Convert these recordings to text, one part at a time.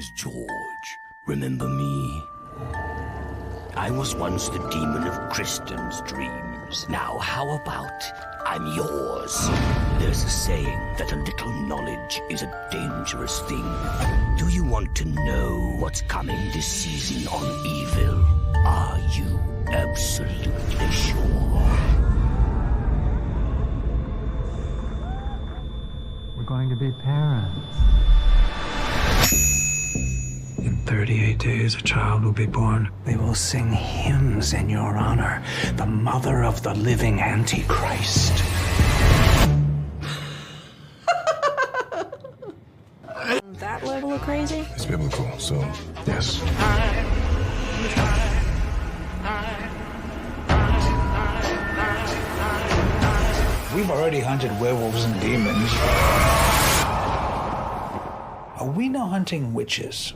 is George. Remember me? I was once the demon of Kristen's dreams. Now, how about I'm yours? There's a saying that a little knowledge is a dangerous thing. Do you want to know what's coming this season on Evil? Are you absolutely sure? We're going to be parents. In 38 days, a child will be born. They will sing hymns in your honor, the mother of the living Antichrist. That level of crazy? It's biblical, so yes. We've already hunted werewolves and demons. Are we now hunting witches?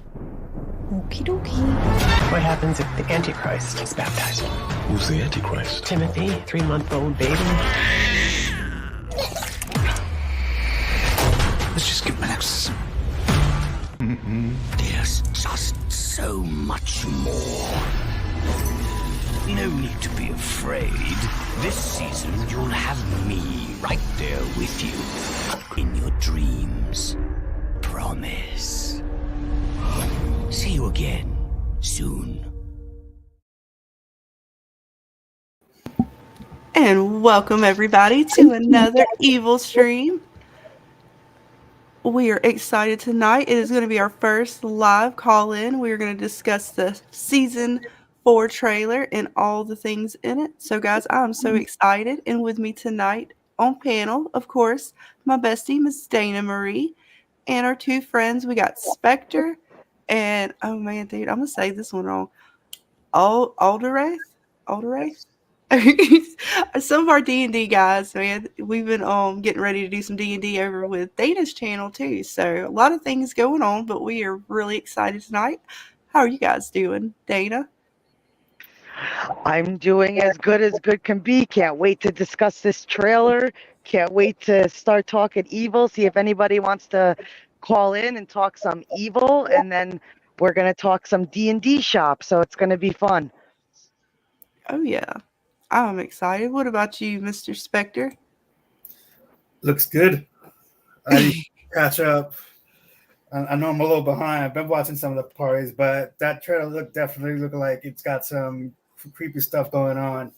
Okie dokie. What happens if the Antichrist is baptized? Who's the Antichrist? Timothy, 3-month-old baby. Let's just give him an exorcism. There's just so much more. No need to be afraid. This season, you'll have me right there with you. In your dreams. Promise. See you again soon. And welcome everybody to another Evil stream. We are excited tonight. It is going to be our first live call-in. We are going to discuss the season 4 trailer and all the things in it. So guys, I'm so excited. And with me tonight on panel, of course, my bestie, Miss Dana Marie, and our two friends. We got Spectre and, oh man, dude, I'm going to say this one wrong. Alderath? Some of our D&D guys, man, we've been getting ready to do some D&D over with Dana's channel too. So a lot of things going on, but we are really excited tonight. How are you guys doing, Dana? I'm doing as good can be. Can't wait to discuss this trailer. Can't wait to start talking Evil. See if anybody wants to call in and talk some Evil, and then we're gonna talk some D&D shop. So it's gonna be fun. Oh yeah, I'm excited. What about you, Mr. Spectre? Looks good. I need to catch up. I know I'm a little behind. I've been watching some of the parties, but that trailer definitely look like it's got some creepy stuff going on.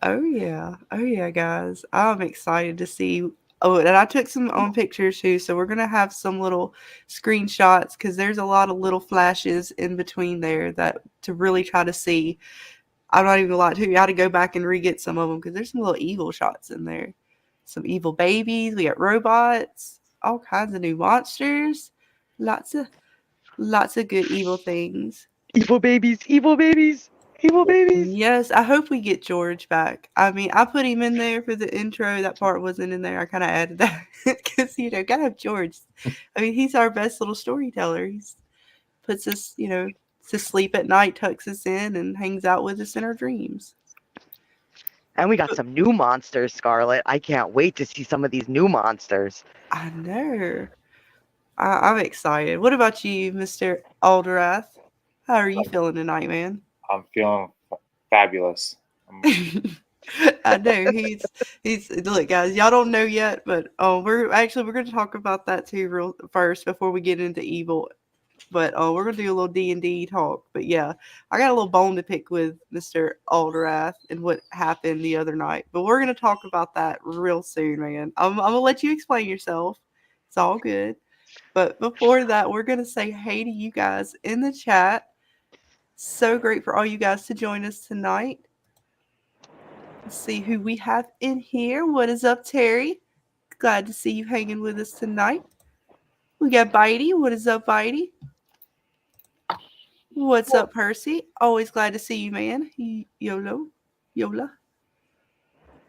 Oh yeah, guys. I'm excited to see. Oh, and I took some pictures too, so we're gonna have some little screenshots because there's a lot of little flashes in between there that to really try to see. I'm not even gonna lie to you. I had to go back and re-get some of them because there's some little evil shots in there. Some evil babies. We got robots. All kinds of new monsters. Lots of good evil things. Evil babies. Yes, I hope we get George back. I mean, I put him in there for the intro. That part wasn't in there. I kind of added that because, gotta have George. I mean, he's our best little storyteller. He puts us, to sleep at night, tucks us in, and hangs out with us in our dreams. And we got some new monsters, Scarlett. I can't wait to see some of these new monsters. I know. I'm excited. What about you, Mr. Alderath? How are you feeling tonight, man? I'm feeling fabulous. I know he's look, guys, y'all don't know yet, but we're going to talk about that too first before we get into Evil. But we're going to do a little D&D talk. But yeah, I got a little bone to pick with Mr. Alderath and what happened the other night. But we're going to talk about that real soon, man. I'm going to let you explain yourself. It's all good. But before that, we're going to say hey to you guys in the chat. So great for all you guys to join us tonight. Let's see who we have in here. What is up, Terry? Glad to see you hanging with us tonight. We got Bitey. What is up, Bitey? What's up, Percy? Always glad to see you, man. Yola.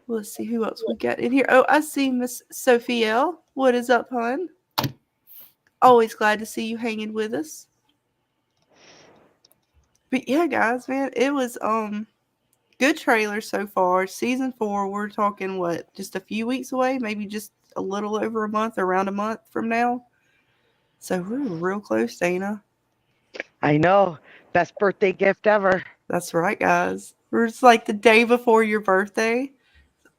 Let's see who else we got in here. Oh, I see Miss Sophie. What is up, hon? Always glad to see you hanging with us. But yeah, guys, man, it was good trailer so far. Season 4, we're talking what, just a few weeks away, maybe just a little over a month, around a month from now. So we're real close, Dana. I know. Best birthday gift ever. That's right, guys. It's like the day before your birthday.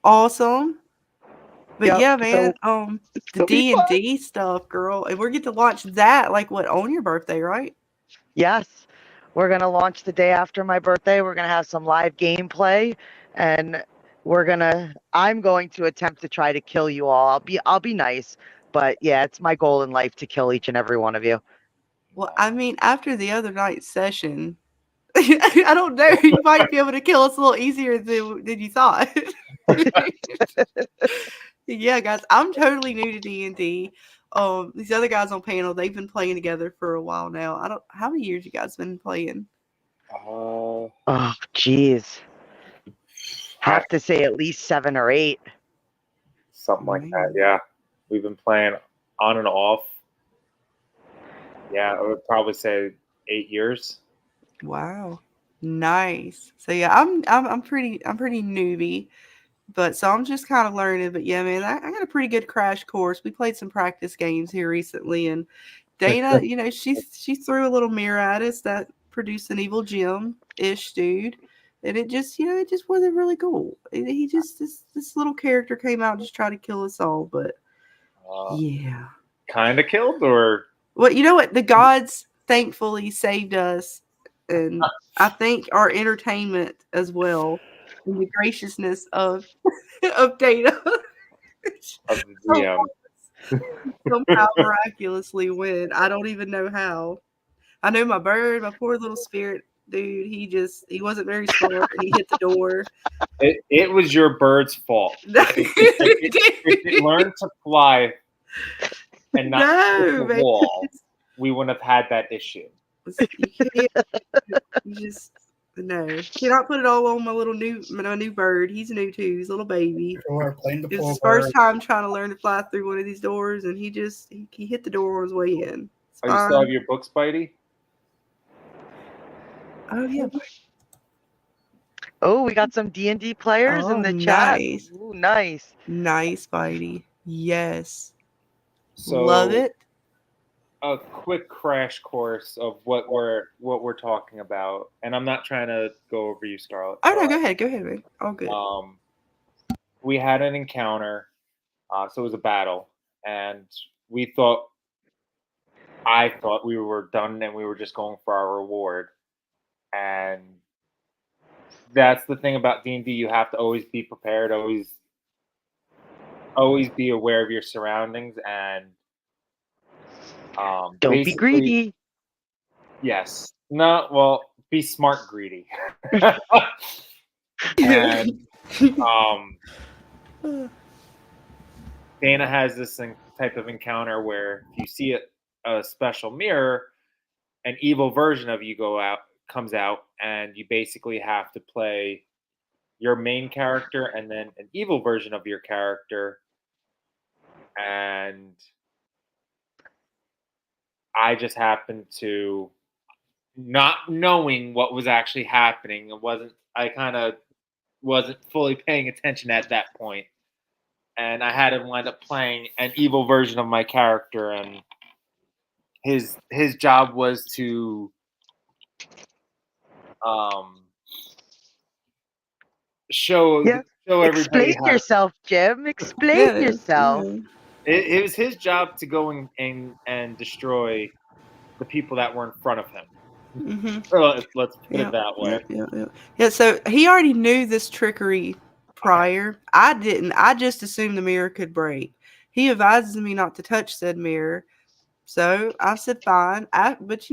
Awesome. But Yep. yeah, man, the It'll be fun. D&D stuff, girl, and we're get to launch that like what on your birthday, right? Yes. We're gonna launch the day after my birthday. We're gonna have some live gameplay, and I'm going to attempt to try to kill you all. I'll be nice, but yeah, it's my goal in life to kill each and every one of you. Well, I mean, after the other night's session, I don't know, you might be able to kill us a little easier than you thought. Yeah, guys, I'm totally new to D&D. These other guys on panel, they've been playing together for a while now. How many years you guys been playing? Oh, jeez. Have to say at least 7 or 8. Something like that, yeah. We've been playing on and off. Yeah, I would probably say 8 years. Wow, nice. So yeah, I'm pretty newbie, but so I'm just kind of learning. But yeah, man, I got a pretty good crash course. We played some practice games here recently, and Dana, you know, she threw a little mirror at us that produced an evil Jim-ish dude, and it just wasn't really cool. He just this little character came out and just tried to kill us all, but yeah, Kind of killed, or well, you know what? The gods thankfully saved us, and I think our entertainment as well, and the graciousness of Dana. of the DM. Somehow miraculously win. I don't even know how. I know my bird, my poor little spirit dude, he wasn't very smart and he hit the door. It was your bird's fault. If it learned to fly and not hit the wall, we wouldn't have had that issue. No, cannot put it all on my new bird. He's new too. He's a little baby. It's his first time trying to learn to fly through one of these doors, and he hit the door on his way in. Oh, you still have your books, Spidey? Oh yeah. Oh, we got some D&D players in the chat. Nice. Ooh, nice. Nice, Spidey. Yes. So, love it. A quick crash course of what we're talking about, and I'm not trying to go over you, Scarlet. Oh no, go ahead, man. All good. We had an encounter, so it was a battle, and I thought we were done and we were just going for our reward. And that's the thing about D&D, you have to always be prepared, always be aware of your surroundings, and don't be greedy. Yes. No, well, be smart greedy. And Dana has this type of encounter where if you see a special mirror, an evil version of you comes out, and you basically have to play your main character and then an evil version of your character. And I just happened to, not knowing what was actually happening, I kind of wasn't fully paying attention at that point. And I had to wind up playing an evil version of my character, and his job was to show everybody. Explain yourself, Jim. Explain yourself. It was his job to go and destroy the people that were in front of him. Mm-hmm. So let's put it that way. Yeah. So he already knew this trickery prior. I didn't. I just assumed the mirror could break. He advises me not to touch said mirror. So I said, fine. But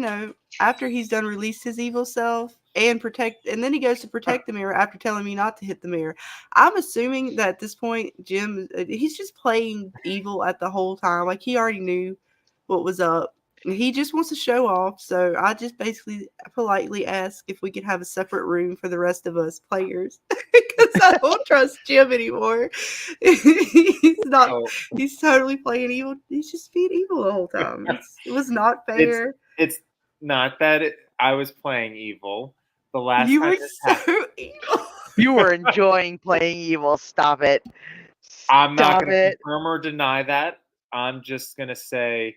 after he's done release his evil self and then he goes to protect the mirror after telling me not to hit the mirror. I'm assuming that at this point, Jim, he's just playing evil at the whole time. Like he already knew what was up. He just wants to show off. So I just basically politely asked if we could have a separate room for the rest of us players. Because I don't trust Jim anymore. He's totally playing evil. He's just being evil the whole time. It was not fair. It's not that I was playing evil. The last you time were so evil. You were enjoying playing evil. Stop it. I'm not going to confirm or deny that. I'm just going to say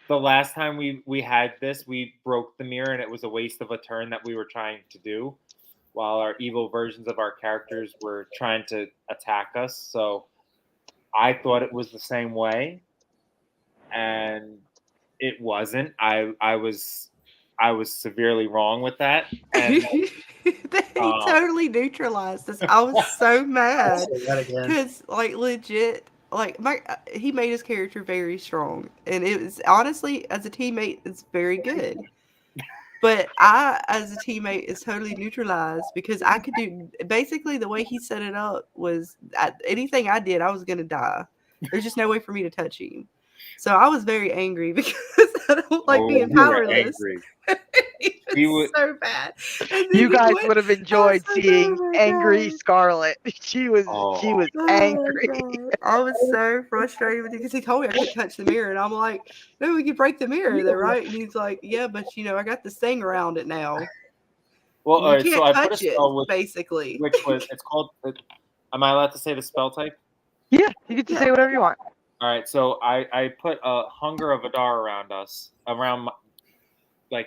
the last time we had this, we broke the mirror, and it was a waste of a turn that we were trying to do, while our evil versions of our characters were trying to attack us. So I thought it was the same way, and it wasn't. I was severely wrong with that. And They totally neutralized us. I was so mad Say that again. because, like, legit, like he made his character very strong, and it was honestly, as a teammate, it's very good. But I, as a teammate, is totally neutralized because I could do basically the way he set it up was anything I did, I was gonna die. There's just no way for me to touch him. So I was very angry because I don't like being you were powerless. angry. It We was would- so bad. And then You he guys went- would have enjoyed I was like, seeing oh my angry God. Scarlet. She was Oh. she was Oh my angry. God. I was so frustrated with it because he told me I couldn't touch the mirror, and I'm like, "No, we could break the mirror, though, right?" And he's like, "Yeah, but I got this thing around it now. Well, You all right. can't So I put a touch it, spell basically." which was it's called. Am I allowed to say the spell type? Yeah, you get to say whatever you want. All right, so I put a Hunger of Adar around us, around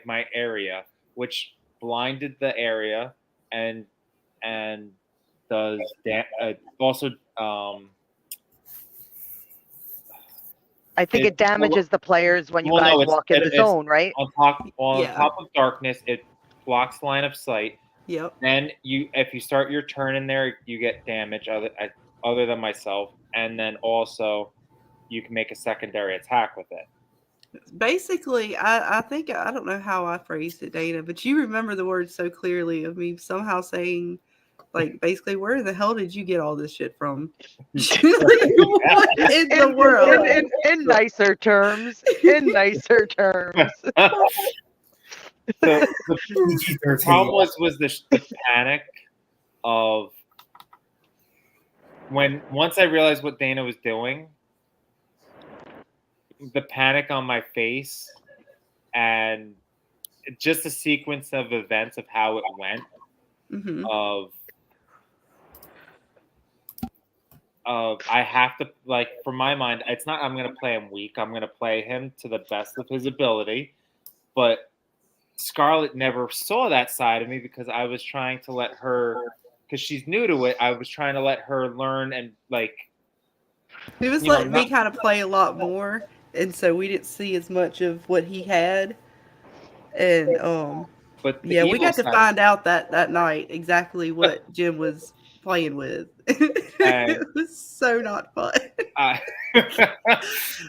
my area, which blinded the area and does also I think it damages the players when you well, no, guys it's- walk in the it's- zone, right? on Yeah. top of darkness. It blocks line of sight. Yep. Then if you start your turn in there, you get damage other than myself, and then also you can make a secondary attack with it. Basically, I think I don't know how I phrased it, Dana, but you remember the words so clearly of me somehow saying, like, basically, where the hell did you get all this shit from? Like, what in the world? In nicer terms. In nicer terms. The PG-13. problem was the panic of once I realized what Dana was doing, the panic on my face, and just a sequence of events of how it went. Mhm. Of I have to, like, for my mind, it's not I'm gonna play him weak. I'm gonna play him to the best of his ability. But Scarlet never saw that side of me because I was trying to let her, because she's new to it. I was trying to let her learn and He was you know, letting me not- kind of play a lot more, and so we didn't see as much of what he had. And But the yeah, we evil got to side- find out that night exactly what Jim was playing with. And- It was so not fun. I-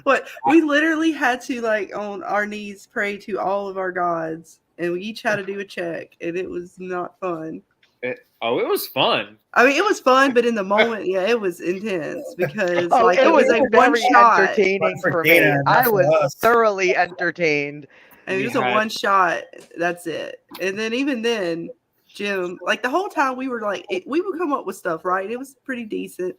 But we literally had to, like, on our knees pray to all of our gods, and we each had to do a check, and it was not fun. it was fun. I mean, it was fun, but in the moment, yeah, it was intense because Oh, like it it was was a one very shot. entertaining But for for me. Dana, not I for was us. thoroughly entertained. And it We was a had- one shot. That's it. And then even then, Jim, like the whole time we were like, we would come up with stuff, right? It was pretty decent.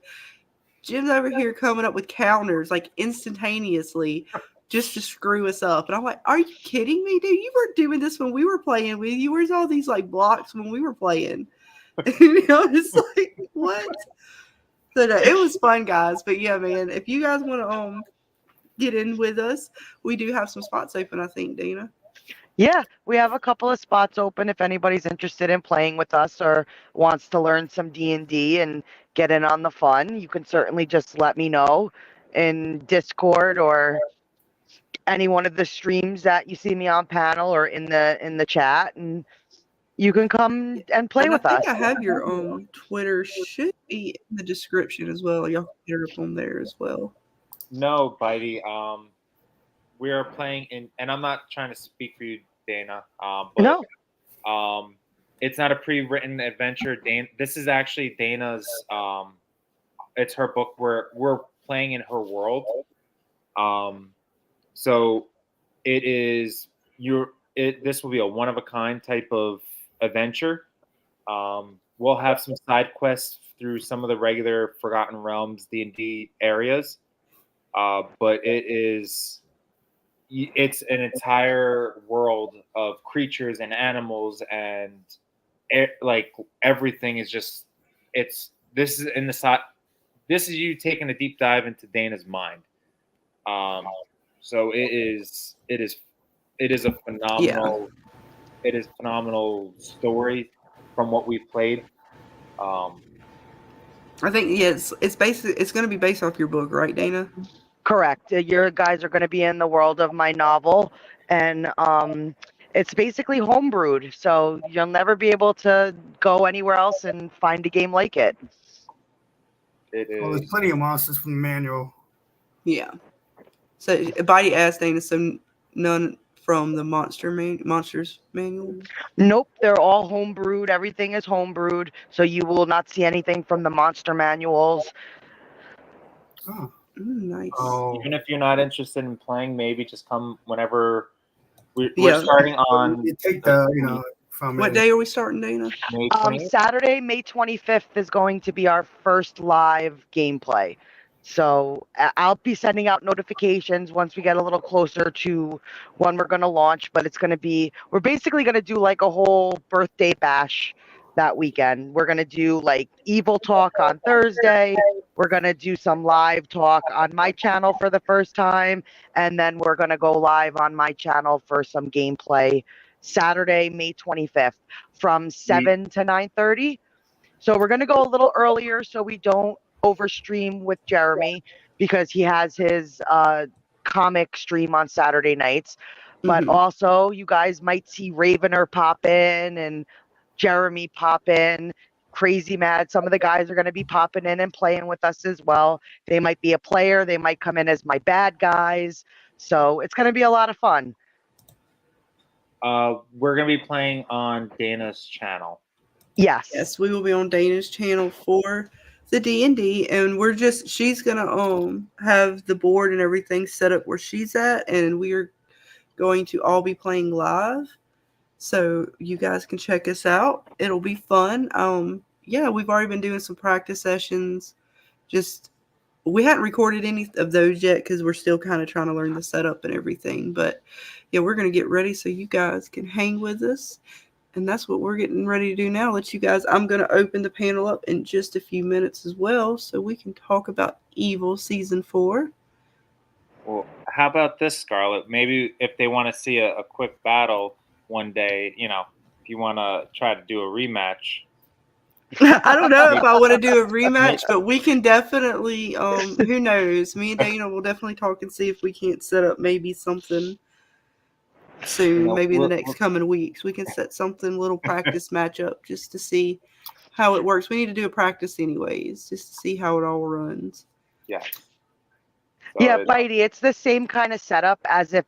Jim's over here coming up with counters like instantaneously just to screw us up. And I'm like, are you kidding me, dude? You weren't doing this when we were playing with you. Where's all these like blocks when we were playing? It's like, what? So no, it was fun, guys. But yeah, man, if you guys want to get in with us, we do have some spots open, I think, Dana. Yeah, we have a couple of spots open if anybody's interested in playing with us or wants to learn some D&D and get in on the fun. You can certainly just let me know in Discord or any one of the streams that you see me on panel or in the chat, and you can come and play And with I us. think I have your Twitter should be in the description as well. Y'all can get it up on there as well. No, Bitey. We are playing in, and I'm not trying to speak for you, Dana. But, No. It's not a pre-written adventure. This is actually Dana's. It's her book. We're playing in her world. So it is this will be a one of a kind type of adventure. We'll have some side quests through some of the regular Forgotten Realms D&D areas, but it's an entire world of creatures and animals and like everything is just this is you taking a deep dive into Dana's mind. So it is a phenomenal phenomenal story from what we've played. I think it's basically it's going to be based off your book, right, Dana? Correct. Your guys are going to be in the world of my novel, and it's basically homebrewed, so you'll never be able to go anywhere else and find a game like it. It Well, there's is. plenty of monsters from the manual. Yeah. So Bitey asked Dana, so none from the Monsters manual? Nope, they're all homebrewed. Everything is homebrewed, so you will not see anything from the monster manuals. Oh. Nice. Oh. Even if you're not interested in playing, maybe just come whenever we're Yeah. starting on. You take from What day are we starting, Dana? May 20th? Saturday, May 25th is going to be our first live gameplay. So I'll be sending out notifications once we get a little closer to when we're going to launch, but we're basically going to do like a whole birthday bash that weekend. We're going to do like Evil Talk on Thursday. We're going to do some live talk on my channel for the first time. And then we're going to go live on my channel for some gameplay Saturday, May 25th from 7 to 9:30. So we're going to go a little earlier so we don't overstream with Jeremy because he has his comic stream on Saturday nights. But also you guys might see Ravener pop in and Jeremy pop in. Crazy Mad. Some of the guys are going to be popping in and playing with us as well. They might be a player. They might come in as my bad guys. So it's going to be a lot of fun. We're going to be playing on Dana's channel. Yes, we will be on Dana's channel for the D&D, and she's gonna have the board and everything set up where she's at, and we are going to all be playing live, so you guys can check us out. It'll be fun. Yeah, we've already been doing some practice sessions. We hadn't recorded any of those yet because we're still kind of trying to learn the setup and everything, but yeah, we're gonna get ready so you guys can hang with us. And that's what we're getting ready to do now. I'm going to open the panel up in just a few minutes as well, so we can talk about Evil Season 4. Well, how about this, Scarlett? Maybe if they want to see a quick battle one day, if you want to try to do a rematch. I don't know if I want to do a rematch, but we can definitely, who knows? Me and Dana will definitely talk and see if we can't set up maybe something soon, maybe in the next coming weeks. We can set something, little practice matchup just to see how it works. We need to do a practice anyways, just to see how it all runs. Yeah. Yeah, Bitey, it's the same kind of setup as if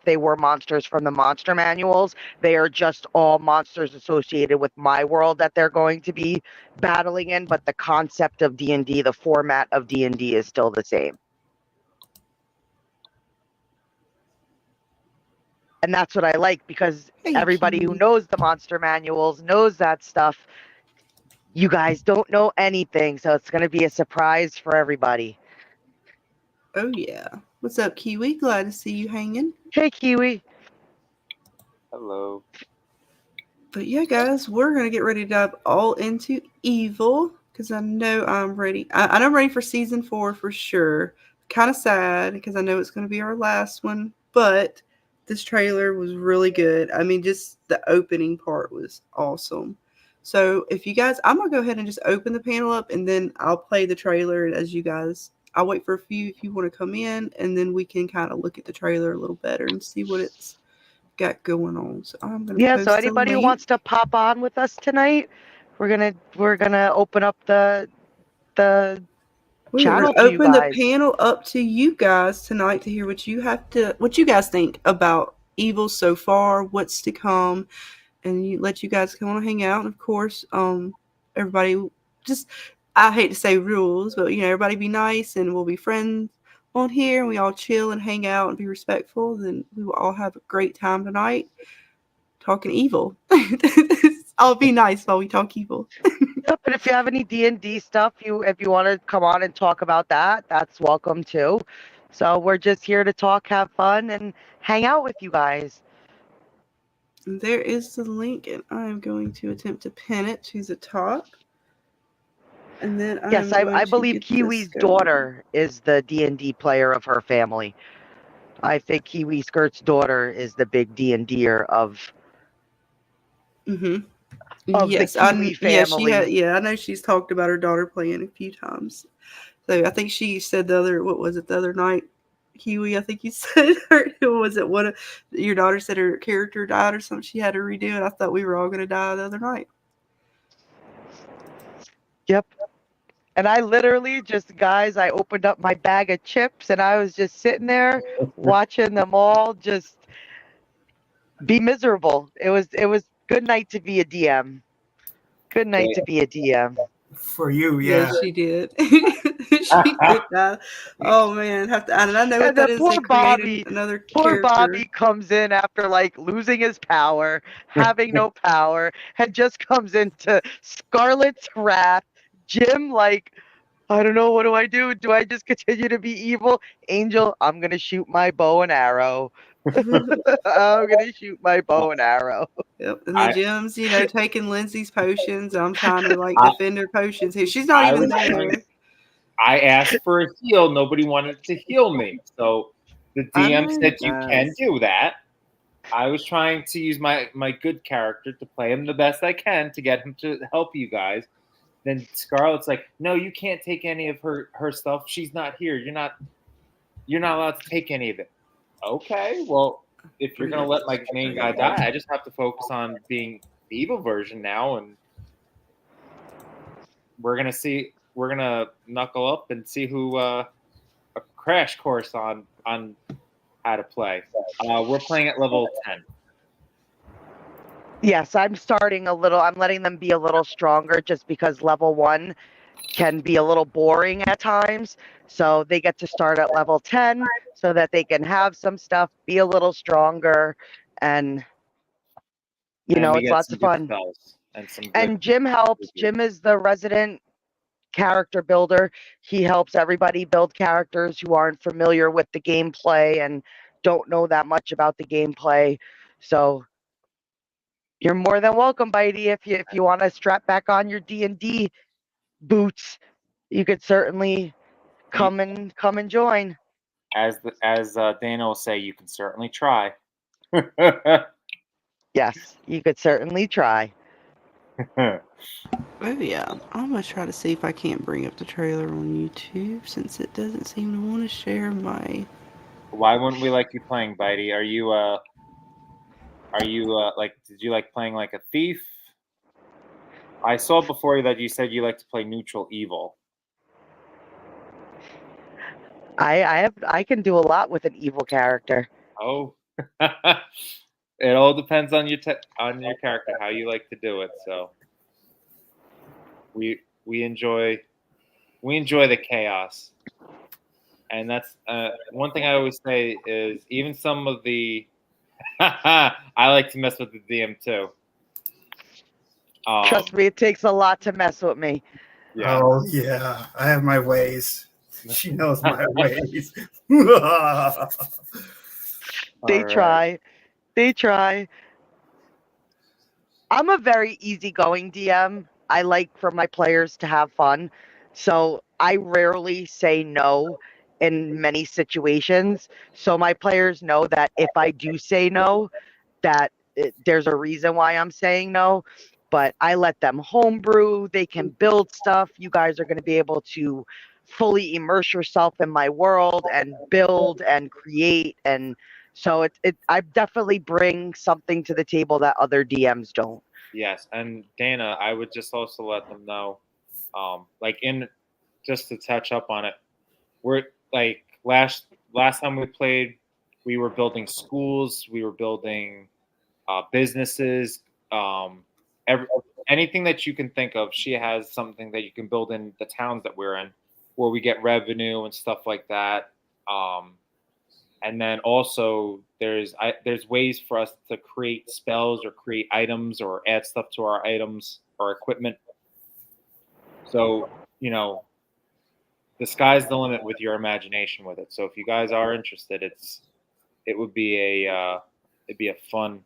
they were monsters from the monster manuals. They are just all monsters associated with my world that they're going to be battling in, but the concept of D&D, the format of D&D is still the same. And that's what I like because everybody who knows the monster manuals knows that stuff. You guys don't know anything, so it's going to be a surprise for everybody. Oh, yeah. What's up, Kiwi? Glad to see you hanging. Hey, Kiwi. Hello. But yeah, guys, we're going to get ready to dive all into Evil because I know I'm ready. I'm ready for Season 4 for sure. Kind of sad because I know it's going to be our last one, but this trailer was really good. I mean, just the opening part was awesome. So if you guys, I'm going to go ahead and just open the panel up and then I'll play the trailer as you guys, I'll wait for a few if you want to come in and then we can kind of look at the trailer a little better and see what it's got going on. So I'm going to so anybody who wants to pop on with us tonight, we're going to open up the channel to open you the panel up to you guys tonight to hear what you guys think about Evil so far, what's to come, and let you guys come on and hang out. And of course, everybody I hate to say rules, but everybody be nice and we'll be friends on here and we all chill and hang out and be respectful. Then we will all have a great time tonight talking Evil. I'll be nice while we talk Evil. Yep, and if you have any D&D stuff, if you want to come on and talk about that, that's welcome too. So we're just here to talk, have fun, and hang out with you guys. And there is the link, and I'm going to attempt to pin it to the top. And then I believe Kiwi's daughter is the D&D player of her family. I think Kiwi Skirt's daughter is the big D&D'er of Mm-hmm. of Yes, the Kiwi yeah, she family. had. Yeah, I know she's talked about her daughter playing a few times. So I think she said what was it the other night? Kiwi, I think you said was it one of your daughter said her character died or something? She had to redo it. I thought we were all going to die the other night. Yep. And I literally just, guys, I opened up my bag of chips and I was just sitting there watching them all just be miserable. It was good night to be a DM. Good night to be a DM. For you, yeah. Yes, she did. She did die. Oh man, and I know what And that then is. poor They created Bobby, another poor character. Bobby comes in after like losing his power, having no power, and just comes into Scarlet's wrath. Jim, like, I don't know, what do I do? Do I just continue to be evil? Angel, I'm gonna shoot my bow and arrow. I'm gonna shoot my bow and arrow. Yep. And then Jim's, taking Lindsay's potions. I'm trying to defend her potions here. She's not even there. I asked for a heal. Nobody wanted to heal me. So the DM said you can do that. I was trying to use my good character to play him the best I can to get him to help you guys. Then Scarlet's like, no, you can't take any of her stuff. She's not here. You're not allowed to take any of it. Okay, well, if you're gonna let my main guy die, I just have to focus on being the evil version now, and we're gonna knuckle up and see who a crash course on how to play. We're playing at level 10. Yes, I'm letting them be a little stronger just because level 1 can be a little boring at times. So they get to start at level 10 so that they can have some stuff, be a little stronger, and it's lots of fun. And Jim helps. Jim is the resident character builder. He helps everybody build characters who aren't familiar with the gameplay and don't know that much about the gameplay. So you're more than welcome, Bitey. If you want to strap back on your D&D boots, you could certainly come and join. As Dana will say, you can certainly try. Yes, you could certainly try. Oh yeah, I'm gonna try to see if I can't bring up the trailer on YouTube since it doesn't seem to want to share my. Why wouldn't we like you playing, Bitey? Are you like? Did you like playing like a thief? I saw before that you said you like to play neutral evil. I can do a lot with an evil character. Oh, it all depends on your character, how you like to do it. So we enjoy the chaos, and that's one thing I always say is even some of the I like to mess with the DM too. Trust me, it takes a lot to mess with me. Yeah. Oh yeah, I have my ways. She knows my ways. They try. I'm a very easygoing DM. I like for my players to have fun. So I rarely say no in many situations. So my players know that if I do say no, that there's a reason why I'm saying no. But I let them homebrew. They can build stuff. You guys are going to be able to fully immerse yourself in my world and build and create. And so I definitely bring something to the table that other DMs don't. Yes, and Dana, I would just also let them know, just to touch up on it, we're like last time we played, we were building schools, we were building businesses, anything that you can think of. She has something that you can build in the towns that we're in, where we get revenue and stuff like that. And then also there's ways for us to create spells or create items or add stuff to our items or equipment. So, the sky's the limit with your imagination with it. So if you guys are interested, it would be it'd be a fun.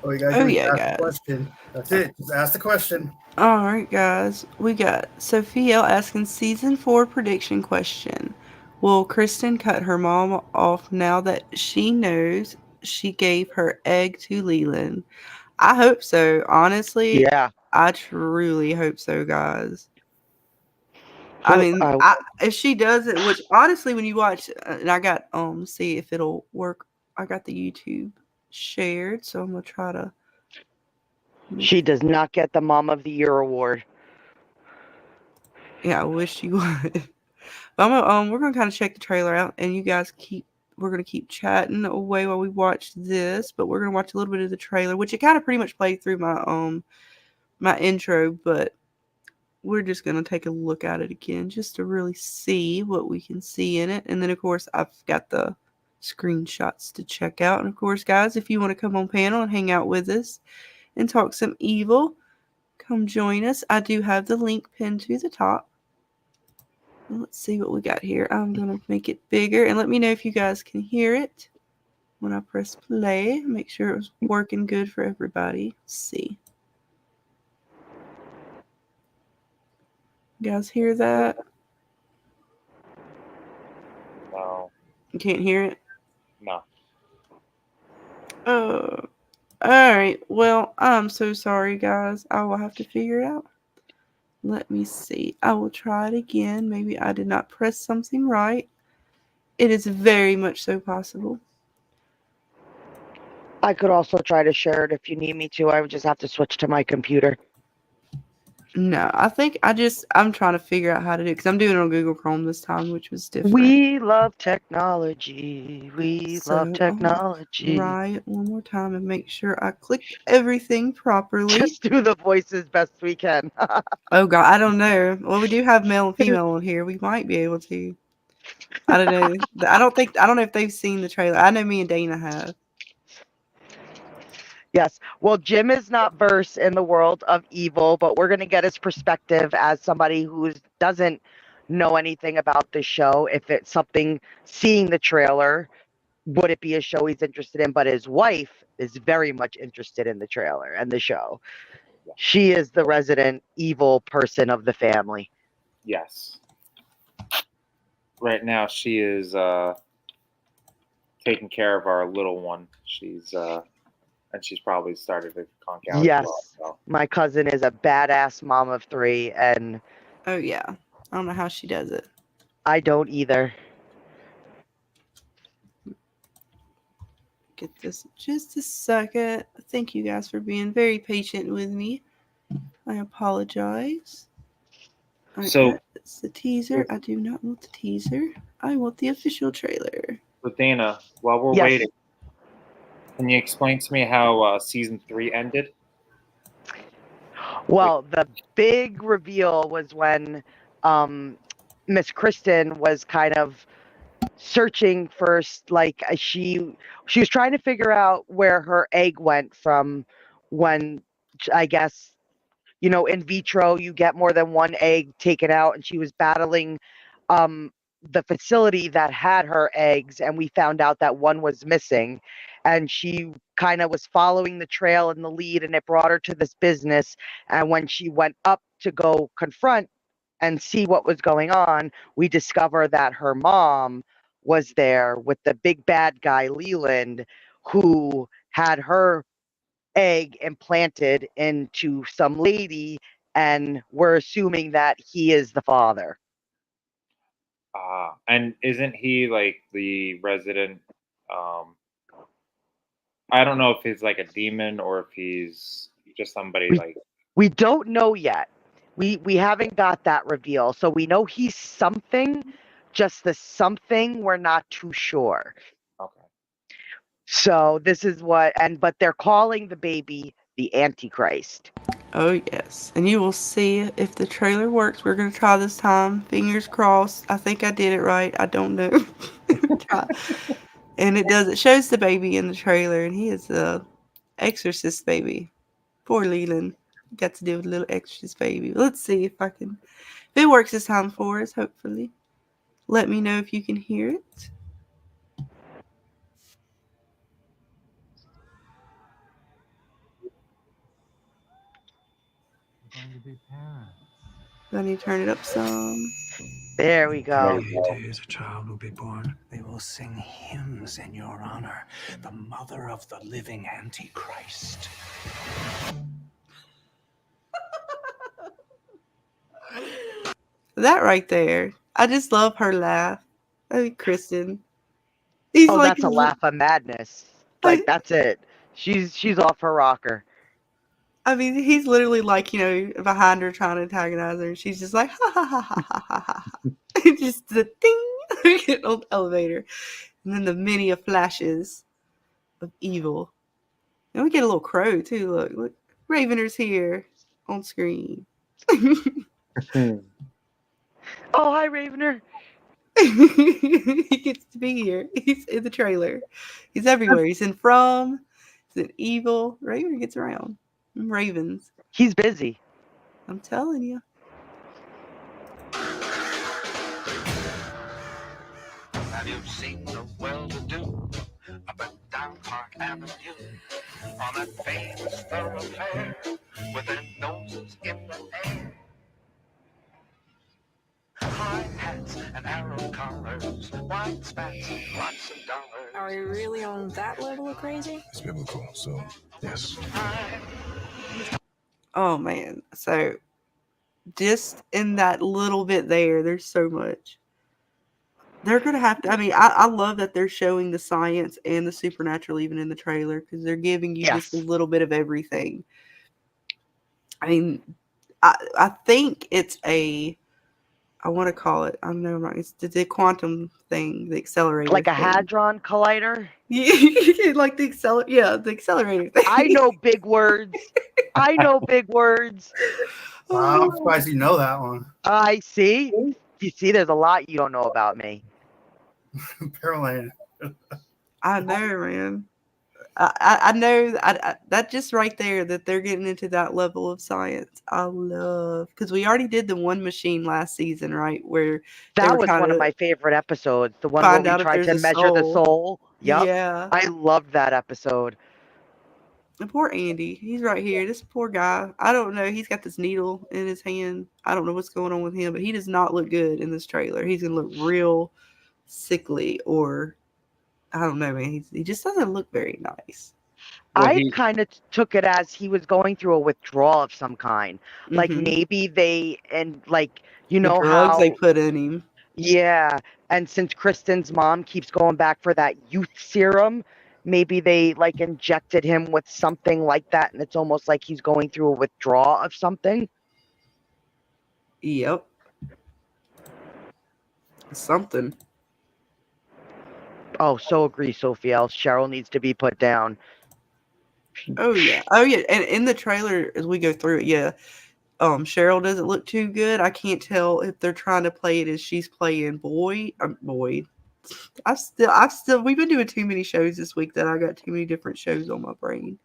Oh, you guys ask the question. That's it. Just ask the question. All right, guys. We got Sophia asking season 4 prediction question. Will Kristen cut her mom off now that she knows she gave her egg to Leland? I hope so. Honestly, Yeah. I truly hope so, guys. I So, mean, if she does it, which honestly, when you watch, and I got see if it'll work. I got the YouTube shared, so I'm gonna try to. she does not get the Mom of the Year award. Yeah, I wish you would. But we're gonna kind of check the trailer out, and you guys we're gonna keep chatting away while we watch this. But we're gonna watch a little bit of the trailer, which it kind of pretty much played through my intro, but we're just going to take a look at it again just to really see what we can see in it. And then, of course, I've got the screenshots to check out. And, of course, guys, if you want to come on panel and hang out with us and talk some evil, come join us. I do have the link pinned to the top. Let's see what we got here. I'm going to make it bigger. And let me know if you guys can hear it when I press play. Make sure it was working good for everybody. Let's see. You guys hear that? No. You can't hear it? No. Oh. Alright. Well, I'm so sorry, guys. I will have to figure it out. Let me see. I will try it again. Maybe I did not press something right. It is very much so possible. I could also try to share it if you need me to. I would just have to switch to my computer. No, I think I'm trying to figure out how to do it because I'm doing it on Google Chrome this time, which was different. We love technology. We love technology. Try it one more time and make sure I clicked everything properly. Just do the voices best we can. Oh God, I don't know. Well, we do have male and female on here. We might be able to. I don't know. I don't know if they've seen the trailer. I know me and Dana have. Yes. Well, Jim is not versed in the world of evil, but we're going to get his perspective as somebody who doesn't know anything about the show. If it's something, seeing the trailer, would it be a show he's interested in? But his wife is very much interested in the trailer and the show. She is the resident evil person of the family. Yes. Right now, she is taking care of our little one. And she's probably started to conk out. Yes. As well, so. My cousin is a badass mom of 3, and oh yeah, I don't know how she does it. I don't either. Get this just a second. Thank you guys for being very patient with me. I apologize. So it's the teaser. I do not want the teaser. I want the official trailer. But Dana, while we're waiting, can you explain to me how season 3 ended? Well, the big reveal was when Miss Kristen was kind of searching first, like she was trying to figure out where her egg went from when, I guess, in vitro you get more than one egg taken out, and she was battling the facility that had her eggs, and we found out that one was missing, and she kind of was following the trail and the lead, and it brought her to this business. And when she went up to go confront and see what was going on, we discover that her mom was there with the big bad guy Leland, who had her egg implanted into some lady, and we're assuming that he is the father. And isn't he like the resident? I don't know if he's like a demon or if he's just somebody like. We don't know yet. We haven't got that reveal, so we know he's something. Just the something, we're not too sure. Okay. So this is but they're calling the baby the Antichrist. Oh yes, and you will see if the trailer works. We're gonna try this time. Fingers crossed. I think I did it right. I don't know. And it does. It shows the baby in the trailer, and he is a exorcist baby. Poor Leland got to deal with a little exorcist baby. Let's see if it works this time for us. Hopefully, let me know if you can hear it. Going to be parents. I need to turn it up some. There we go. 38 days, a child will be born. They will sing hymns in your honor, the mother of the living Antichrist. That right there. I just love her laugh. I mean, Kristen. He's Oh, like, that's a laugh of madness. Like, that's it. She's off her rocker. I mean, he's literally like, behind her trying to antagonize her. And she's just like, ha ha ha ha ha ha ha. Just the ding, getting on the elevator. And then the many of flashes of evil. And we get a little crow, too. Look. Ravener's here on screen. Oh, hi, Ravener. He gets to be here. He's in the trailer. He's everywhere. He's in From. He's in Evil. Ravener gets around. Ravens. He's busy. I'm telling you. Have you seen the well-to-do up and down Park Avenue on that famous thoroughfare with their noses in the air? High hats and arrow collars, white spats, lots of dollars. Are we really on that level of crazy? It's biblical, so yes. Oh, man. So, just in that little bit there's so much. They're going to have to, I love that they're showing the science and the supernatural even in the trailer because they're giving you just a little bit of everything. I mean, I think it's I want to call it, I don't know, it's the quantum thing, the accelerator. Like a thing. Hadron Collider? Like the accelerator thing. I know big words. I'm surprised you know that one. I see. You see, there's a lot you don't know about me. Apparently. I know, man. I know that just right there that they're getting into that level of science. I love because we already did the one machine last season, right? Where that was one of my favorite episodes. The one where we tried to measure the soul. Yep. Yeah. I loved that episode. And poor Andy, he's right here. This poor guy. I don't know. He's got this needle in his hand. I don't know what's going on with him, but he does not look good in this trailer. He's gonna look real sickly or. I don't know, man. He just doesn't look very nice. Well, I kind of took it as he was going through a withdrawal of some kind. Like maybe they the drugs they put in him. Yeah, and since Kristen's mom keeps going back for that youth serum, maybe they injected him with something like that, and it's almost like he's going through a withdrawal of something. Yep. Something. Oh, so agree, Sophie L. Cheryl needs to be put down. Oh yeah. And in the trailer, as we go through it, Cheryl doesn't look too good. I can't tell if they're trying to play it as she's playing Boyd. We've been doing too many shows this week that I got too many different shows on my brain.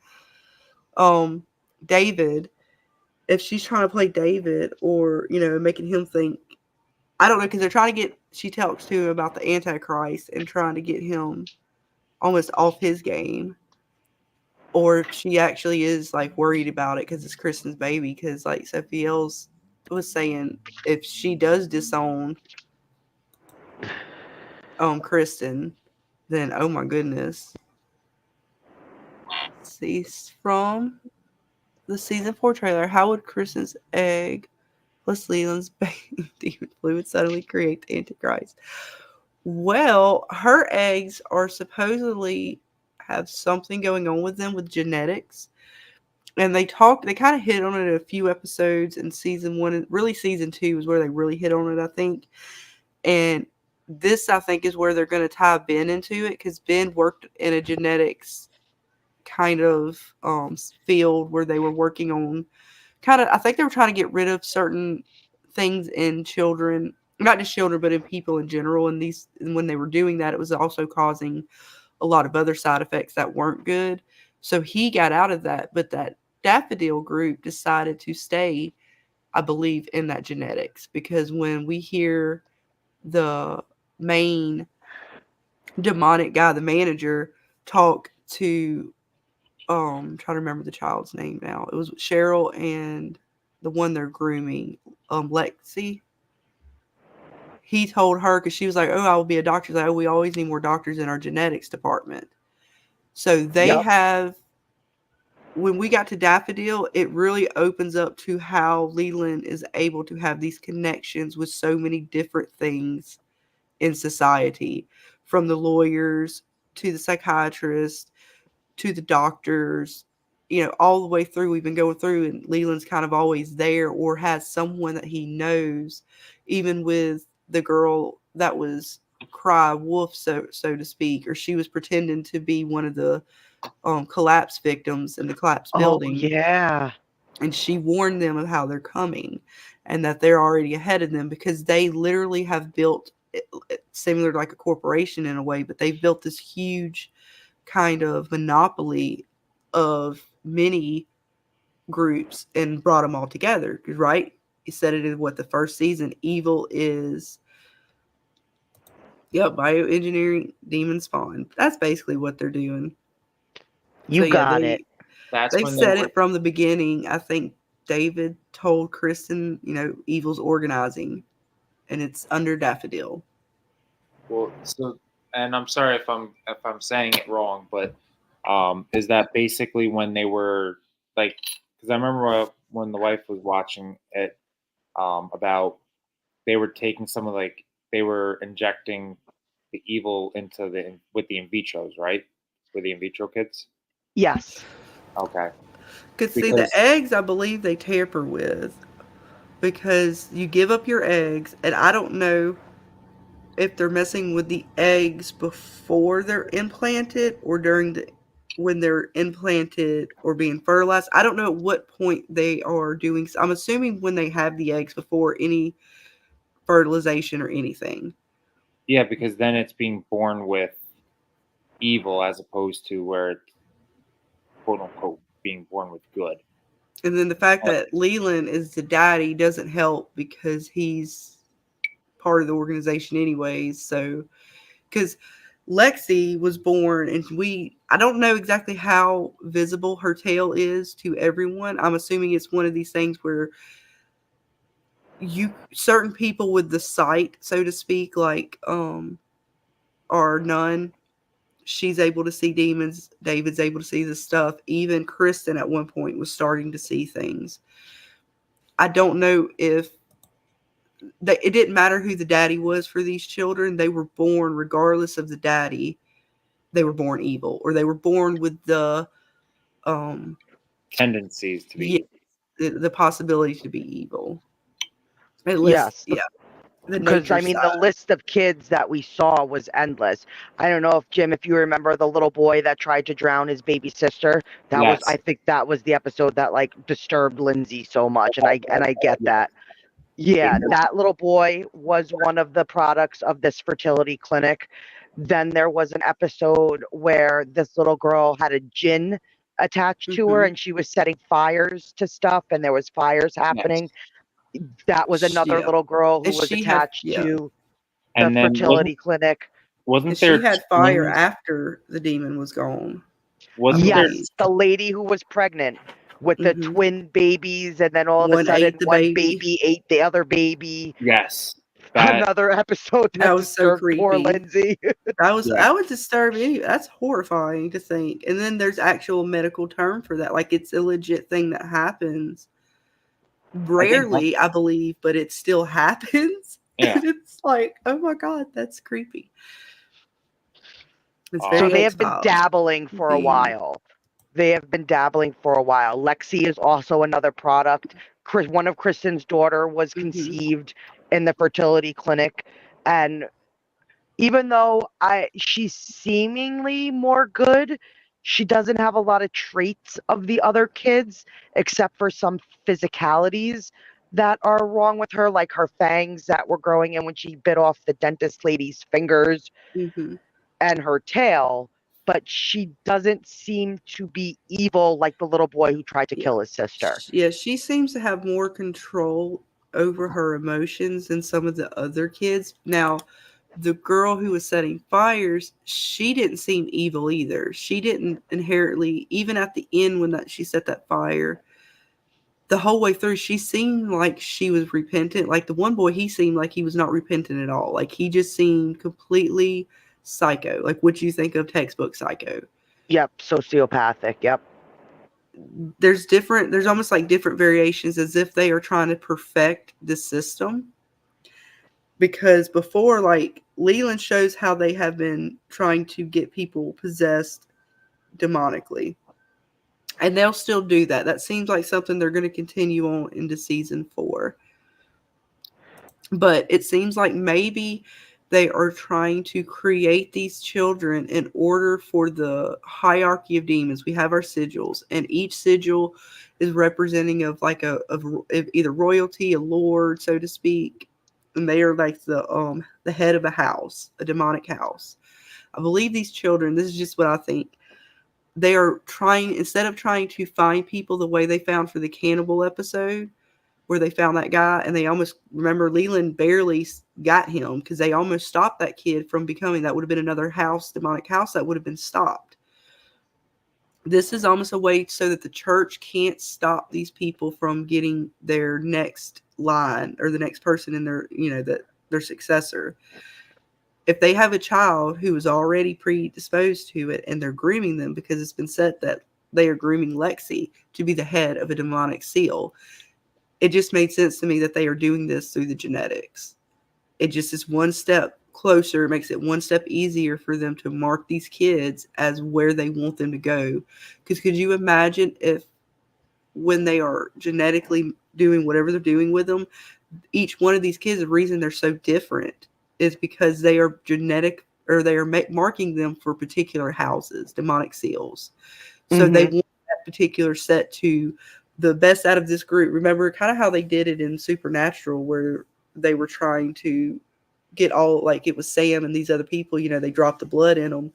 David, if she's trying to play David or making him think. I don't know, because they're trying to get, she talks to him about the Antichrist and trying to get him almost off his game. Or if she actually is worried about it because it's Kristen's baby. Because Sophie Ells was saying, if she does disown Kristen, then oh my goodness. See, from the season 4 trailer, how would Kristen's egg plus Leland's demon fluid suddenly create the Antichrist? Well, her eggs are supposedly have something going on with them with genetics. And they kind of hit on it a few episodes in season 1. And really season 2 is where they really hit on it, I think. And this, I think, is where they're going to tie Ben into it. Because Ben worked in a genetics kind of field where they were working on I think they were trying to get rid of certain things in children, not just children, but in people in general. And when they were doing that, it was also causing a lot of other side effects that weren't good. So he got out of that, but that Daffodil group decided to stay, I believe, in that genetics, because when we hear the main demonic guy, the manager, talk to trying to remember the child's name now. It was Cheryl and the one they're grooming, Lexi. he told her, because she was like, "Oh, I will be a doctor." He's like, "Oh, we always need more doctors in our genetics department." So they Yep. have. When we got to Daffodil, it really opens up to how Leland is able to have these connections with so many different things in society, from the lawyers to the psychiatrists to the doctors, all the way through. We've been going through, and Leland's kind of always there or has someone that he knows, even with the girl that was cry wolf, so to speak, or she was pretending to be one of the collapse victims in the collapse Oh, building. yeah. And she warned them of how they're coming and that they're already ahead of them, because they literally have built similar to like a corporation in a way, but they've built this huge kind of monopoly of many groups and brought them all together. Right? You said it in the first season. Evil is bioengineering demon spawn. That's basically what they're doing. You got it. That's They've when said they it from the beginning. I think David told Kristen, Evil's organizing, and it's under Daffodil. Well, so, and I'm sorry if I'm saying it wrong, but is that basically when they were like? Because I remember when the wife was watching it, about they were taking some of they were injecting the evil into with the in vitros, right? With the in vitro kids. Yes. Okay. Because see, the eggs, I believe they tamper with, because you give up your eggs, and I don't know if they're messing with the eggs before they're implanted or when they're implanted or being fertilized. I don't know at what point they are doing. I'm assuming when they have the eggs before any fertilization or anything. Yeah, because then it's being born with evil as opposed to where it's quote unquote being born with good. And then the fact that Leland is the daddy doesn't help, because he's part of the organization anyways. So, because Lexi was born, and I don't know exactly how visible her tail is to everyone. I'm assuming it's one of these things where certain people with the sight, so to speak, like are none. She's able to see demons. David's able to see the stuff. Even Kristen at one point was starting to see things. I don't know if it didn't matter who the daddy was for these children. They were born, regardless of the daddy, they were born evil, or they were born with the tendencies to be the possibility to be evil. Yes. Yeah. Because I mean, the list of kids that we saw was endless. I don't know if Jim, if you remember the little boy that tried to drown his baby sister. I think that was the episode that like disturbed Lindsay so much, and I get that. Yeah, that little boy was one of the products of this fertility clinic. Then there was an episode where this little girl had a djinn attached to her, and she was setting fires to stuff, and there was fires happening. Yes. That was another little girl who was attached to the fertility clinic. Wasn't there? She had fire after the demon was gone. Yes, the lady who was pregnant with the twin babies, and then all of a sudden one baby ate the other baby. Yes. Another episode that was so creepy. Poor Lindsay. That would disturb you. That's horrifying to think. And then there's actual medical term for that. Like, it's a legit thing that happens. Rarely, I believe, but it still happens. Yeah. And it's like, oh my God, that's creepy. So they have been dabbling for a while. Lexi is also another product. One of Kristen's daughter was conceived in the fertility clinic, and even though she's seemingly more good, she doesn't have a lot of traits of the other kids, except for some physicalities that are wrong with her, like her fangs that were growing in when she bit off the dentist lady's fingers, and her tail. But she doesn't seem to be evil like the little boy who tried to kill his sister. Yeah, she seems to have more control over her emotions than some of the other kids. Now, the girl who was setting fires, she didn't seem evil either. She didn't inherently, even at the end when she set that fire, the whole way through, she seemed like she was repentant. Like the one boy, he seemed like he was not repentant at all. Like he just seemed completely psycho. Like what you think of textbook psycho. Yep, sociopathic. Yep. There's almost like different variations as if they are trying to perfect the system. Because before, like, Leland shows how they have been trying to get people possessed demonically. And they'll still do that. That seems like something they're going to continue on into season 4. But it seems like maybe they are trying to create these children in order for the hierarchy of demons. We have our sigils, and each sigil is representing of like of either royalty, a lord, so to speak. And they are like the head of a house, a demonic house. I believe these children, this is just what I think, they are trying, instead of trying to find people the way they found for the cannibal episode, where they found that guy, and they almost, remember, Leland barely got him because they almost stopped that kid from becoming, that would have been another house, demonic house, that would have been stopped. This is almost a way so that the church can't stop these people from getting their next line or the next person in their, their successor. If they have a child who is already predisposed to it and they're grooming them, because it's been said that they are grooming Lexi to be the head of a demonic seal, it just made sense to me that they are doing this through the genetics. It just is one step closer, makes it one step easier for them to mark these kids as where they want them to go. Because could you imagine if when they are genetically doing whatever they're doing with them, each one of these kids, the reason they're so different is because they are genetic, or they are marking them for particular houses, demonic seals. So they want that particular set to the best out of this group. Remember kind of how they did it in Supernatural, where they were trying to get all, like it was Sam and these other people, they dropped the blood in them,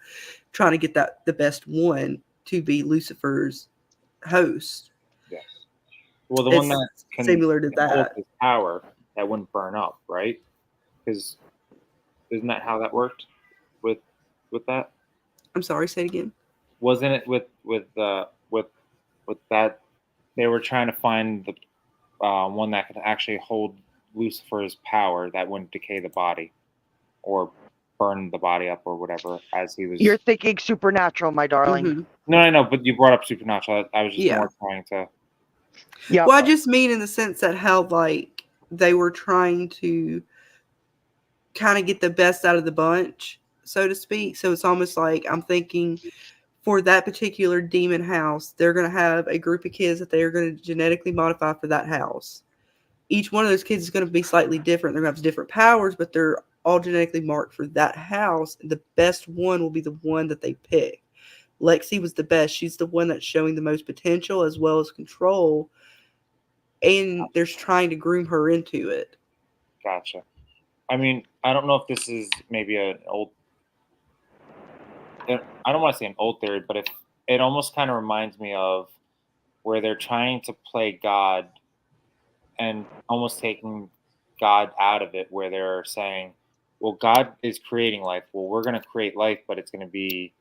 trying to get the best one to be Lucifer's host. Yes. Well, the one that can similar to hold that his power that wouldn't burn up, right? Because isn't that how that worked with that? I'm sorry, say it again. Wasn't it with that they were trying to find the one that could actually hold Lucifer's power that wouldn't decay the body or burn the body up or whatever as he was. You're thinking Supernatural, my darling. Mm-hmm. No, I know, but you brought up Supernatural. I was just more trying to. Yeah. Well, I just mean in the sense that how like they were trying to kind of get the best out of the bunch, so to speak. So it's almost like I'm thinking for that particular demon house, they're going to have a group of kids that they are going to genetically modify for that house. Each one of those kids is going to be slightly different. They're going to have different powers, but they're all genetically marked for that house. The best one will be the one that they pick. Lexi was the best. She's the one that's showing the most potential as well as control. And they're trying to groom her into it. Gotcha. I mean, I don't know if this is maybe an old, I don't want to say an old theory, but if it almost kind of reminds me of where they're trying to play God and almost taking God out of it, where they're saying, well, God is creating life. Well, we're going to create life, but it's going to be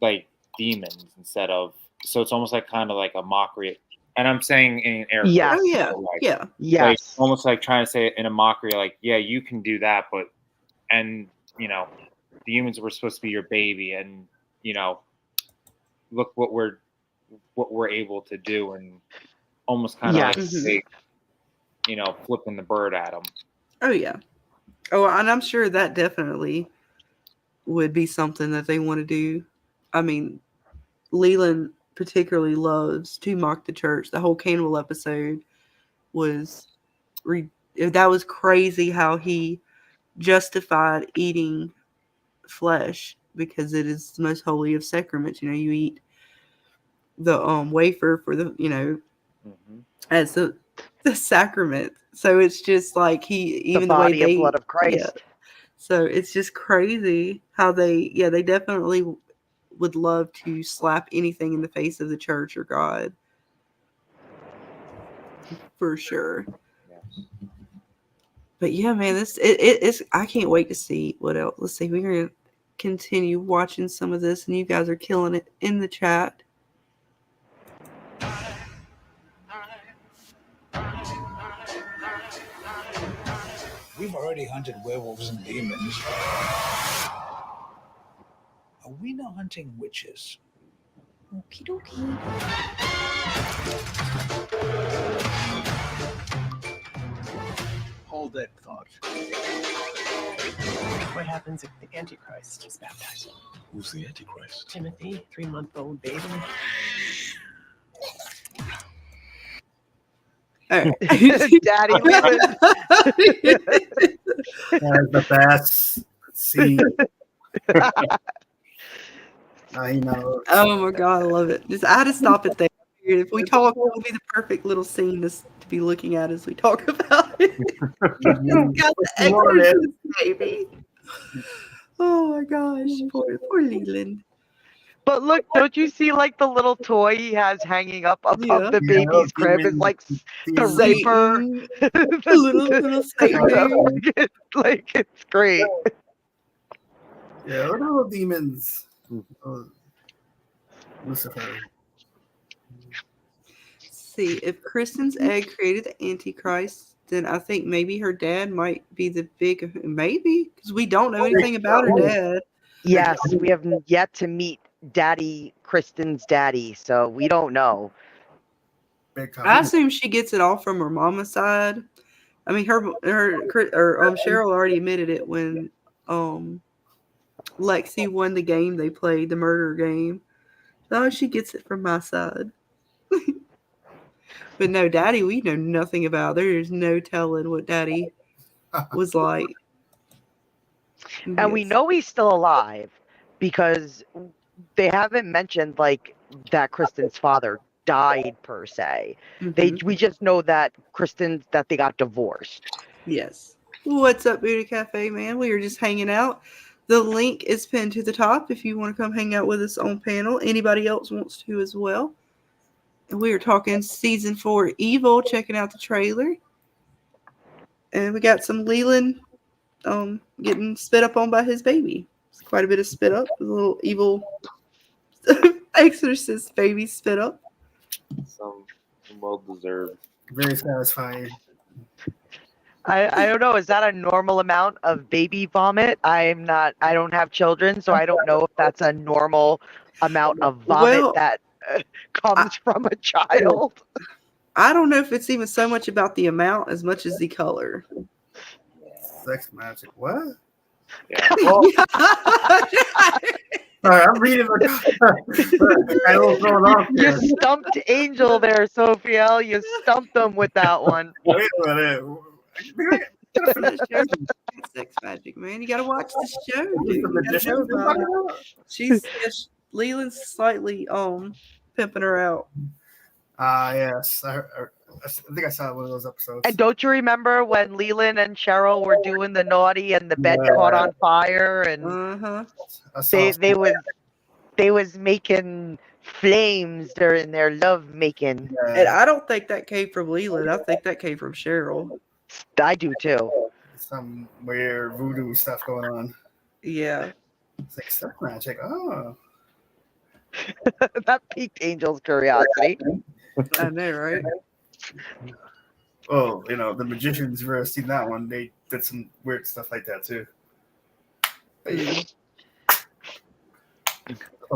like demons instead of, so it's almost like kind of like a mockery. And I'm saying in air quotes. Yes. Oh, yeah. Like, Yeah. Yes. like, almost like trying to say it in a mockery, like, yeah, you can do that, but, and, the humans were supposed to be your baby, and, look what we're able to do, and almost kind of like they, flipping the bird at them. Oh, yeah. Oh, and I'm sure that definitely would be something that they want to do. I mean, Leland particularly loves to mock the church. The whole cannibal episode was that was crazy how he justified eating flesh because it is the most holy of sacraments. You eat the wafer for the as the sacrament. So it's just like even the body way they, and blood of Christ. Yeah. So it's just crazy how they definitely would love to slap anything in the face of the church or God. For sure. Yes. But yeah, man, it's I can't wait to see what else. Let's see, we're gonna continue watching some of this, and you guys are killing it in the chat. We've already hunted werewolves and demons. Are we now hunting witches? Okie dokie. Hold that thought. What happens if the Antichrist is baptized? Who's the Antichrist? Timothy, 3-month-old baby. All right. Daddy Leland. That's the best scene. I know. Oh my god, I love it. Just I had to stop it there. If we talk, it will be the perfect little scene to be looking at as we talk about it. Got the exorcist, baby. Oh my gosh, poor Leland. But look, don't you see like the little toy he has hanging up above Yeah. the Yeah, baby's crib? It's like the Reaper. Satan. A little Satan. Like it's great. Yeah, what are the demons? Lucifer. See, if Kristen's egg created the Antichrist, then I think maybe her dad might be the big maybe because we don't know anything about her dad. Yes, we have yet to meet Daddy Kristen's daddy, so we don't know. Big time. I assume she gets it all from her mama's side. I mean, Cheryl already admitted it when Lexi won the game they played, the murder game. Oh, she gets it from my side. But no, Daddy, we know nothing about. There's no telling what Daddy was like. And we know he's still alive because they haven't mentioned like that Kristen's father died per se. We just know that that they got divorced. Yes. What's up, Buddha Cafe, man? We are just hanging out. The link is pinned to the top if you want to come hang out with us on panel. Anybody else wants to as well. And we are talking season 4 Evil, checking out the trailer. And we got some Leland getting spit up on by his baby. It's quite a bit of spit up. A little evil exorcist baby spit up. Some well deserved. Very satisfying. I don't know. Is that a normal amount of baby vomit? I don't have children, so I don't know if that's a normal amount of vomit that comes from a child. I don't know if it's even so much about the amount as much as the color. Sex magic. What? Yeah. Sorry, I'm reading the. I was going off You here. stumped Angel there, Sophiel. You stumped him with that one. Wait a minute. Sex magic, man. You gotta watch the show, dude. The You gotta magician know we're about talking it. about? She's Leland's slightly pimping her out. Yes. I think I saw one of those episodes. And don't you remember when Leland and Cheryl were doing the naughty and the bed caught on fire and they was making flames during their love making. And I don't think that came from Leland. I think that came from Cheryl. I do too. Some weird voodoo stuff going on. Yeah. It's like sex magic. Oh. That piqued Angel's curiosity. I know, right? Oh, the magicians, you've ever seen that one? They did some weird stuff like that too. A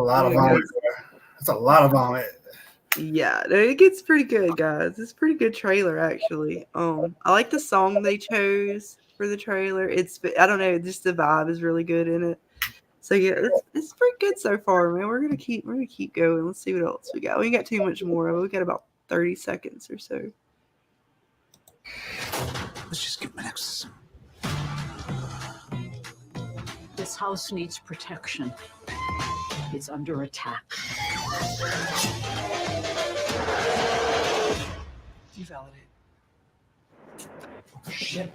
lot of vomit. That's a lot of vomit. Yeah, it gets pretty good, guys. It's a pretty good trailer, actually. I like the song they chose for the trailer. I don't know, just the vibe is really good in it. So yeah, it's pretty good so far, man. We're gonna keep going. Let's see what else we got. We ain't got too much more of it. We got about 30 seconds or so. Let's just give him an exorcism. This house needs protection. It's under attack. Devalidate. Shit.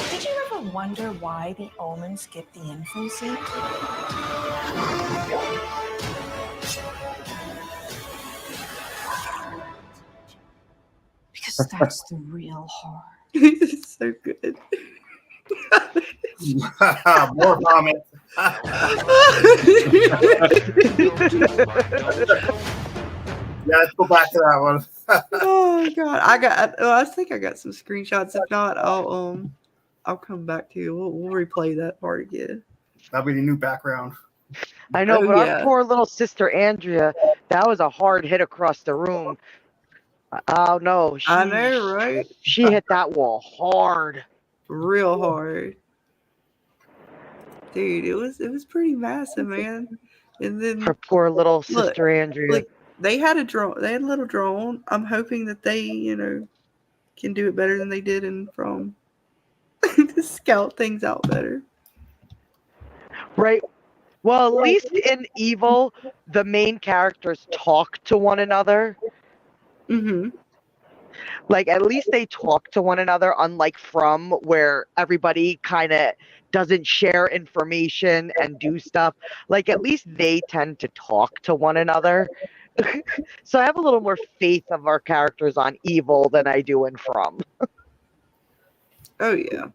Did you ever wonder why the omens get the info seat? Because that's the real horror. It's so good. More vomit. Yeah, let's go back to that one. Oh god, I think I got some screenshots. If not, I'll come back to you. We'll replay that part again. That'll be the new background. I know, Oh, but yeah. our poor little sister Andrea, that was a hard hit across the room. Oh no, I know, right? She hit that wall hard. Real hard. Dude, it was pretty massive, man. And then Her poor little look, sister Andrea. Look, they had a drone. They had a little drone. I'm hoping that they, can do it better than they did in From. To scout things out better. Right. Well, at least in Evil, the main characters talk to one another. Mm-hmm. Like, at least they talk to one another, unlike From, where everybody kind of doesn't share information and do stuff. Like, at least they tend to talk to one another. So I have a little more faith of our characters on Evil than I do in From. Oh, yeah.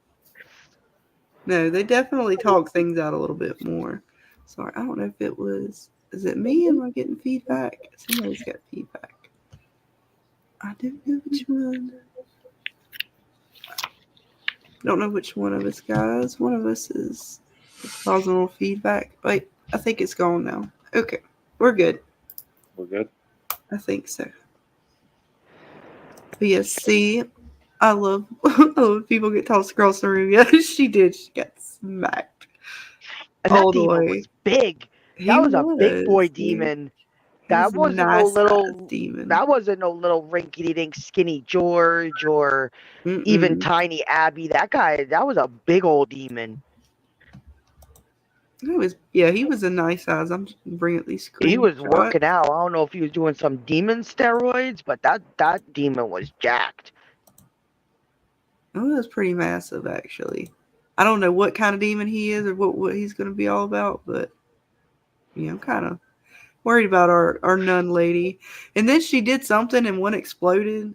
No, they definitely talk things out a little bit more. Sorry, I don't know if it was... Is it me? Am I getting feedback? Somebody's got feedback. I don't know which one. Don't know which one of us, guys. One of us is causing a little feedback. Wait, I think it's gone now. Okay, we're good. We're good. I think so. But yes, see, I love when people get tossed across the room. Yeah, she did. She got smacked. And all that the demon way. was big. That was a big boy demon. That wasn't no little demon. That wasn't no little rinky-dink skinny George or even tiny Abby. That guy, that was a big old demon. He was a nice size. I'm just bringing at least. He was working out. I don't know if he was doing some demon steroids, but that demon was jacked. Oh, that's pretty massive, actually. I don't know what kind of demon he is or what he's going to be all about, but I'm kind of worried about our nun lady. And then she did something and one exploded.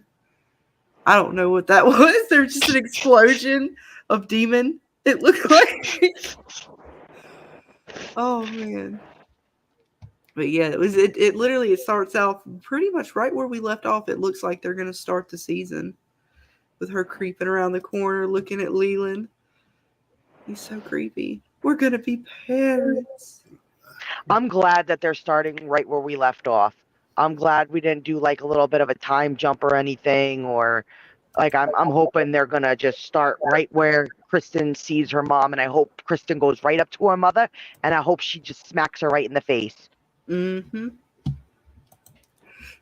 I don't know what that was. There was just an explosion of demon. It looked like. Oh man. But yeah, it literally starts out pretty much right where we left off. It looks like they're gonna start the season with her creeping around the corner looking at Leland. He's so creepy. We're gonna be parents. I'm glad that they're starting right where we left off. I'm glad we didn't do like a little bit of a time jump or anything, or like I'm hoping they're gonna just start right where Kristen sees her mom, and I hope Kristen goes right up to her mother, and I hope she just smacks her right in the face. Mm-hmm.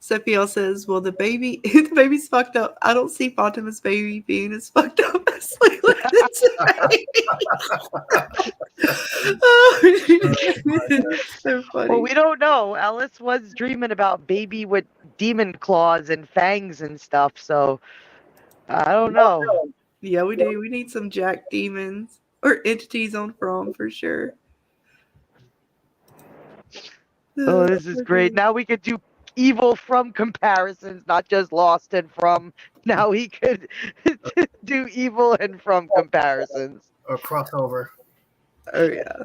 Sephiel says, well, the baby's fucked up. I don't see Fatima's baby being as fucked up as Leland's baby. Oh, so funny. Well, we don't know. Ellis was dreaming about baby with demon claws and fangs and stuff, so I don't know. Yeah, we do. We need some jack demons or entities on From for sure. Oh, this is great. Now we could do Evil From comparisons, not just Lost and From. Now we could do Evil and From comparisons. Or crossover. Oh yeah.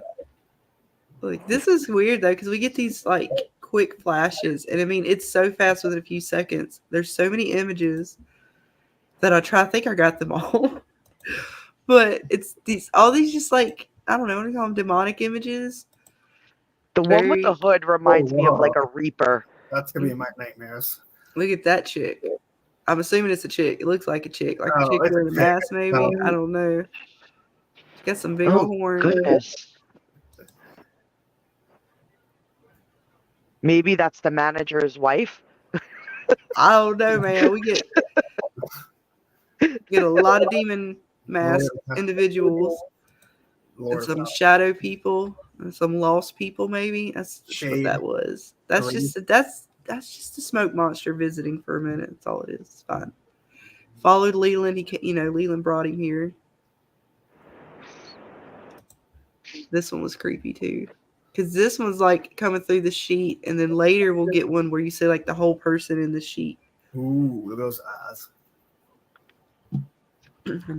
Like this is weird though, because we get these like quick flashes, and I mean it's so fast within a few seconds. There's so many images that I think I got them all. But it's all these just like, I don't know, what do you call them, demonic images? The one with the hood reminds me of like a Reaper. That's gonna be in my nightmares. Look at that chick. I'm assuming it's a chick. It looks like a chick. Like a Oh, chick it's a wearing a chick. mask, maybe. Oh. I don't know. She got some big old horns. Goodness. Maybe that's the manager's wife. I don't know, man. We get a lot of demon masked individuals. And some shadow people and some lost people, maybe. That's what Shade. that was. That's just a smoke monster visiting for a minute. That's all it is. It's fine. Followed Leland. Leland brought him here. This one was creepy too, because this one's like coming through the sheet, and then later we'll get one where you see like the whole person in the sheet. Ooh, look at those eyes.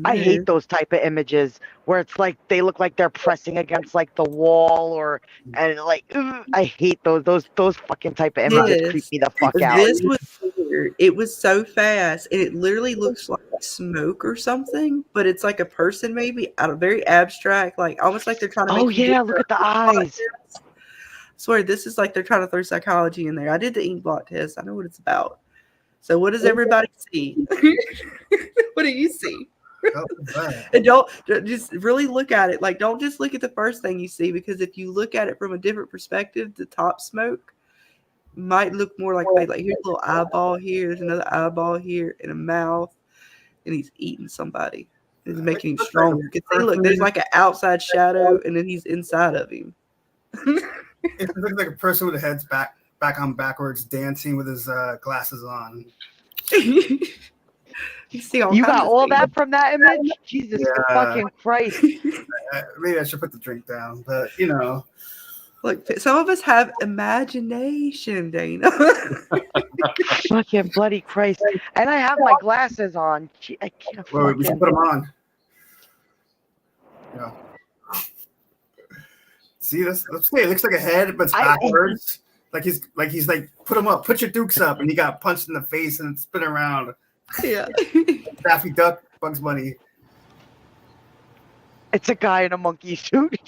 I hate those type of images where it's like they look like they're pressing against like the wall and like I hate those fucking type of images creep me the fuck out. This was weird. It was so fast, and it literally looks like smoke or something, but it's like a person maybe, very abstract, like almost like they're trying to make. Oh yeah, look at the eyes. I swear, this is like they're trying to throw psychology in there. I did the ink blot test. I know what it's about. So what does everybody see? What do you see? And don't just really look at it. Like, don't just look at the first thing you see, because if you look at it from a different perspective, the top smoke might look more like here's a little eyeball here, there's another eyeball here, and a mouth, and he's eating somebody. It's making him stronger. Because see, look, there's like an outside shadow, and then he's inside of him. It looks like a person with a head's back on backwards, dancing with his glasses on. You got all that from that image? Jesus fucking Christ. Maybe I should put the drink down, but Look, some of us have imagination, Dana. Fucking bloody Christ. And I have my glasses on. I can't Well, we should put them on. Yeah. See, let's say it looks like a head, but it's backwards. Like he's put them up, put your dukes up, and he got punched in the face and spin around. Yeah. Daffy Duck, Bugs Bunny. It's a guy in a monkey suit.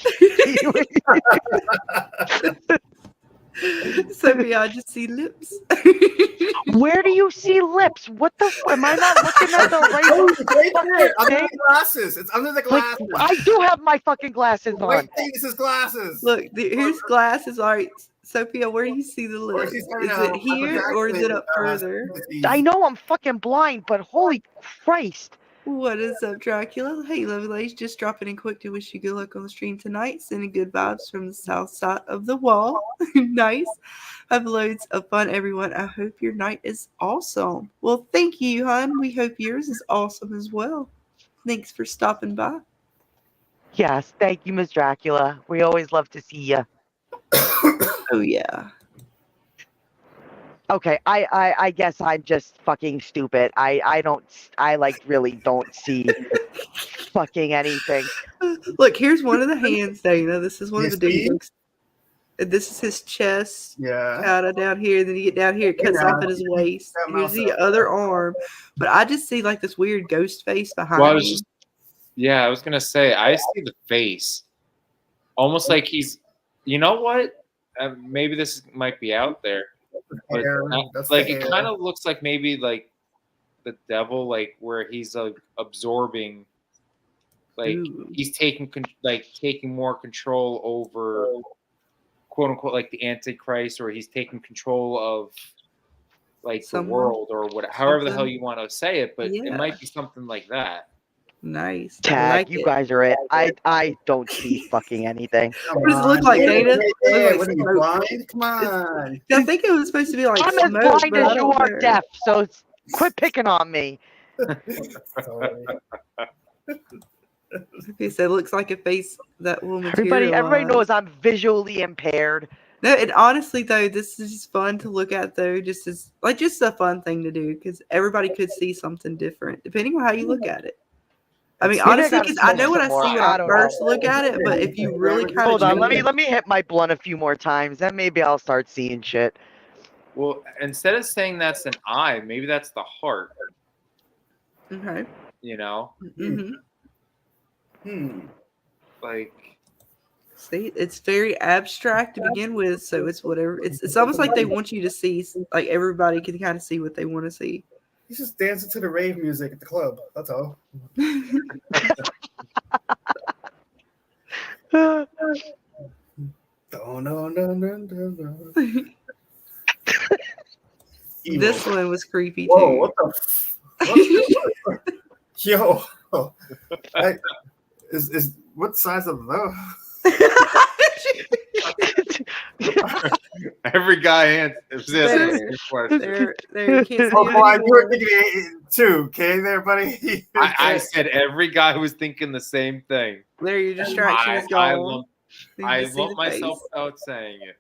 Sophie, I just see lips. Where do you see lips? What the? Am I not looking at the right? Under the glasses. It's under the glasses. I do have my fucking glasses on. Wait, this is glasses. Look, here's glasses. All right, Sophia, where do you see the lips? Is it here or is it up further? I know I'm fucking blind, but holy Christ. What is up, Dracula? Hey, lovely ladies, just dropping in quick to wish you good luck on the stream tonight. Sending good vibes from the south side of the wall. Nice. Have loads of fun, everyone. I hope your night is awesome. Well, thank you, hon. We hope yours is awesome as well. Thanks for stopping by. Yes, thank you, Miss Dracula. We always love to see you. Oh, yeah. Okay, I guess I'm just fucking stupid. I really don't see fucking anything. Look, here's one of the hands, Dana. This is one of the dudes. This is his chest. Yeah. Kind of down here. Then you get down here, it cuts off at his waist. Here's the other arm. But I just see like this weird ghost face behind him. I was gonna say I see the face, almost like he's. You know what? Maybe this might be out there. But like it kind of looks like maybe like the devil, like where he's like absorbing, like he's taking more control over, quote unquote, like the Antichrist, or he's taking control of like the world or whatever, however the hell you want to say it, but it might be something like that. Nice. Tag, you guys are it. I don't see fucking anything. What does it look like, Dana? What are you, blind? Come on. I think it was supposed to be like I'm as blind as you are deaf, so quit picking on me. Okay, so it looks like a face that will Everybody materialize. knows I'm visually impaired. No, and honestly though, this is just fun to look at though, just a fun thing to do, because everybody could see something different depending on how you look at it. I mean, honestly, because I know what I see when I first look at it, but if you really kind of hold on, let me hit my blunt a few more times, then maybe I'll start seeing shit. Well, instead of saying that's an eye, maybe that's the heart. Okay. You know. Like. See, it's very abstract to begin with, so it's whatever. It's almost like they want you to see, like everybody can kind of see what they want to see. He's just dancing to the rave music at the club. That's all. This one was creepy Whoa, too. what the? Yo, is what size of those? Every guy answers this question. There, you can't see Oh, boy, anymore. you were thinking it too, okay, there, buddy? I said every guy was thinking the same thing. There, your distraction is gone. I lump myself without saying it.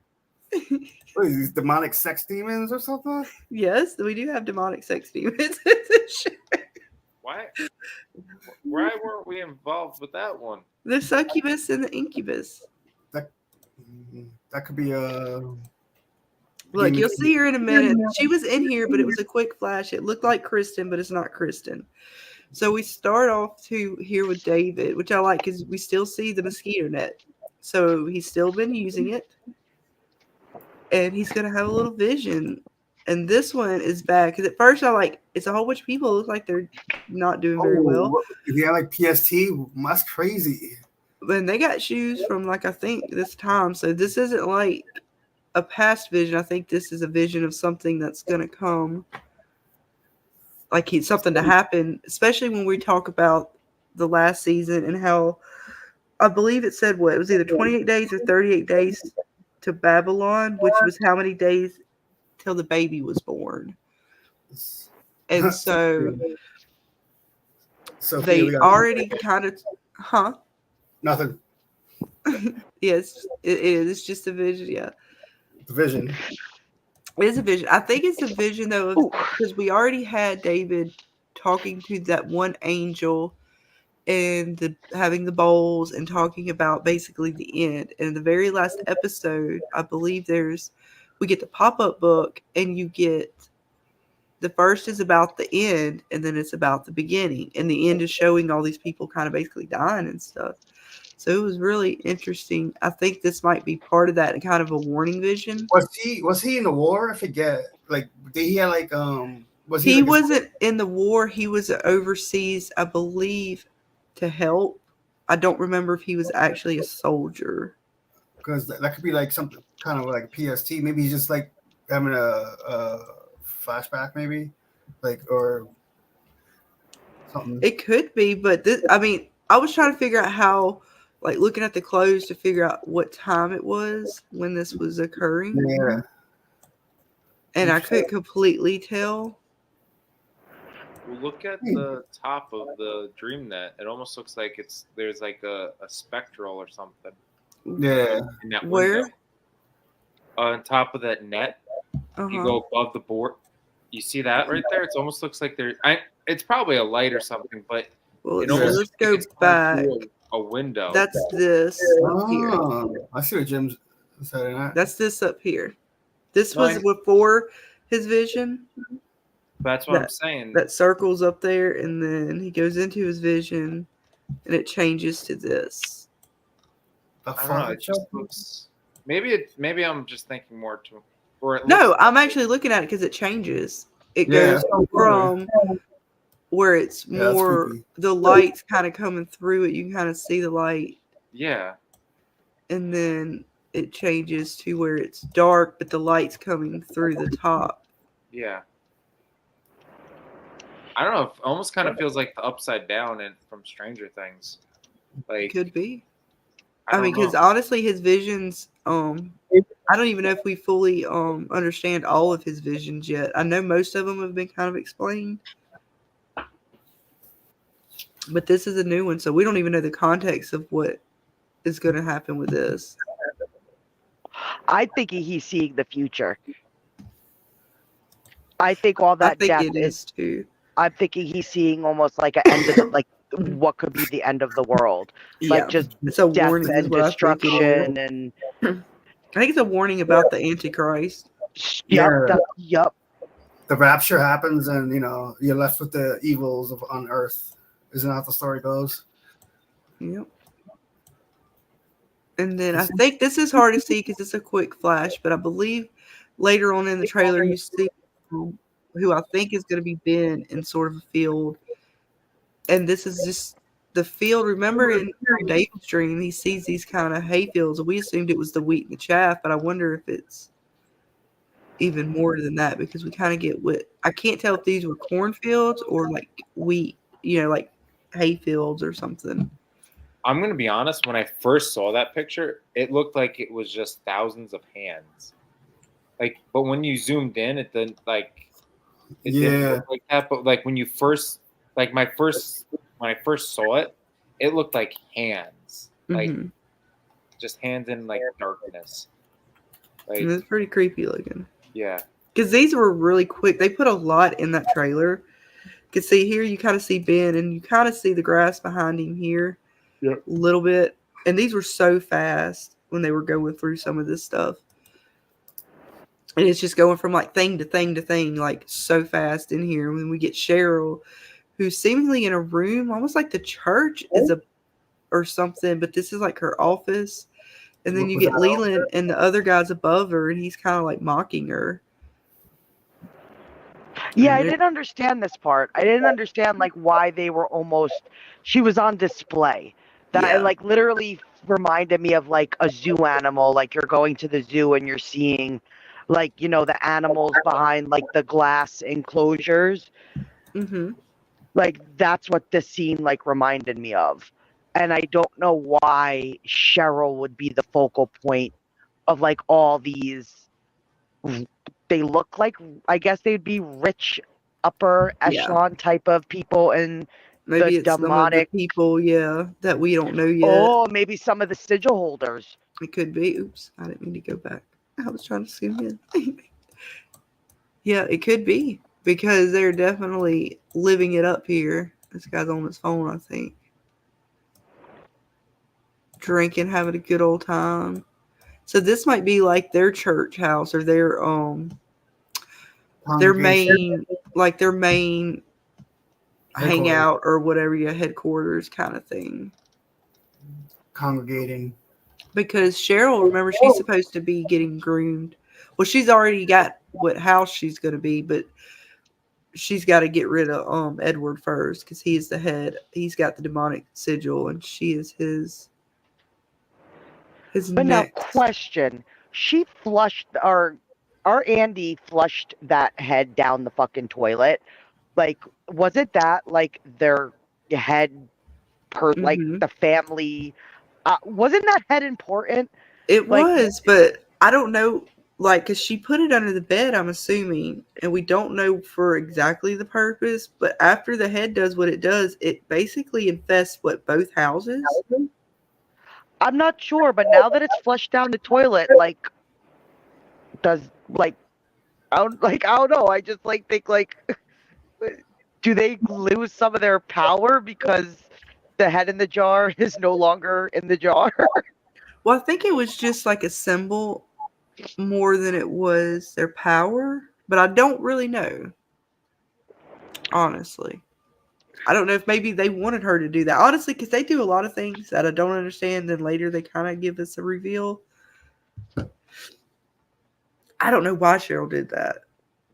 What are these demonic sex demons or something? Yes, we do have demonic sex demons. Why Why weren't we involved with that one? The succubus and the incubus. That could be Look, you'll see her in a minute. She was in here, but it was a quick flash. It looked like Kristen, but it's not Kristen. So we start off here with David, which I like because we still see the mosquito net. So he's still been using it. And he's going to have a little vision. And this one is bad because at first it's a whole bunch of people who look like they're not doing very well. Yeah, like PST. That's crazy. And they got shoes from I think this time. So this isn't like a past vision. I think this is a vision of something that's going to come. Like something to happen, especially when we talk about the last season and how I believe it said it was either 28 days or 38 days to Babylon, which was how many days till the baby was born. And so they already kind of, Nothing. Yes, it is. It's just a vision. Yeah. The vision. It is a vision. I think it's a vision though, because we already had David talking to that one angel and having the bowls and talking about basically the end. And in the very last episode, I believe we get the pop-up book and you get the first is about the end and then it's about the beginning. And the end is showing all these people kind of basically dying and stuff. So it was really interesting. I think this might be part of that and kind of a warning vision. Was he in the war? I forget. Like, did he have he wasn't in the war. He was overseas, I believe, to help. I don't remember if he was actually a soldier. Because that could be like something kind of like PST. Maybe he's just like having a flashback, maybe, or something. It could be, but I was trying to figure out how. Looking at the clothes to figure out what time it was when this was occurring. Yeah. And I couldn't completely tell. Well, look at the top of the dream net. It almost looks like there's like a spectral or something. Yeah. In that Where? window. On top of that net. You go above the board. You see that right there? It almost looks like it's probably a light or something, but it almost looks like it's back. A window. That's this up here. I see what Jim's saying. That's this up here. This was before his vision. That's what I'm saying. That circle's up there, and then he goes into his vision, and it changes to this. I don't know. It just looks. Maybe I'm just thinking more to. No, I'm actually looking at it because it changes. It goes from where it's more the light's kind of coming through it. You can kind of see the light. Yeah. And then it changes to where it's dark, but the light's coming through the top. Yeah. I don't know. It almost kind of feels like the Upside Down from Stranger Things. Could be. I mean, because honestly, his visions, I don't even know if we fully understand all of his visions yet. I know most of them have been kind of explained. But this is a new one, so we don't even know the context of what is going to happen with this. I think he's seeing the future. I think all that death is too. I'm thinking he's seeing almost like an end of what could be the end of the world, just it's a death warning and destruction, and I think it's a warning about the Antichrist. Yep. The rapture happens, and you're left with the evils on Earth. Isn't that how the story goes? Yep. And then I think this is hard to see because it's a quick flash, but I believe later on in the trailer you see who I think is going to be Ben in sort of a field. And this is just the field. Remember in David's dream, he sees these kind of hay fields. We assumed it was the wheat and the chaff, but I wonder if it's even more than that because we kind of get I can't tell if these were cornfields or like wheat, like hay fields or something. I'm going to be honest. When I first saw that picture, it looked like it was just thousands of hands. But when you zoomed in, it didn't didn't look like that. But when you first, when I first saw it, it looked like hands, just hands in darkness. And it's pretty creepy looking. Yeah. Because these were really quick. They put a lot in that trailer Cause see here, you kind of see Ben, and you kind of see the grass behind him here, a little bit. And these were so fast when they were going through some of this stuff, and it's just going from like thing to thing to thing, like so fast in here. When we get Cheryl, who's seemingly in a room, almost like the church is or something, but this is like her office. And then you get Leland and the other guy's above her, and he's kind of like mocking her. Yeah, I didn't understand this part. I didn't understand like why they were she was on display. That like literally reminded me of like a zoo animal, like you're going to the zoo and you're seeing like, you know, the animals behind like the glass enclosures. Mm-hmm. Like that's what this scene like reminded me of. And I don't know why Cheryl would be the focal point of like all these. They look like, I guess they'd be rich upper echelon type of people, and maybe the it's demonic some of the people, that we don't know yet. Oh, maybe some of the sigil holders. It could be. Oops, I didn't mean to go back. I was trying to zoom in. Yeah, it could be, because they're definitely living it up here. This guy's on his phone, I think. Drinking, having a good old time. So this might be like their church house or their main hangout or whatever, your headquarters kind of thing. Congregating. Because Cheryl, remember, she's supposed to be getting groomed. Well, she's already got what house she's going to be, but she's got to get rid of Edward first, because he is the head. He's got the demonic sigil, and she is his But next. now, question: she flushed, or our Andy flushed that head down the fucking toilet? Like, was it that like their head, like the family? Wasn't that head important? It was, but I don't know. Like, because she put it under the bed, I'm assuming, and we don't know for exactly the purpose. But after the head does what it does, it basically infests both houses. I'm not sure, but now that it's flushed down the toilet, like, I don't know. I just like think like, do they lose some of their power because the head in the jar is no longer in the jar? Well, I think it was just like a symbol more than it was their power, but I don't really know. Honestly. I don't know if maybe they wanted her to do that. Honestly, because they do a lot of things that I don't understand, then later they kind of give us a reveal. I don't know why Cheryl did that.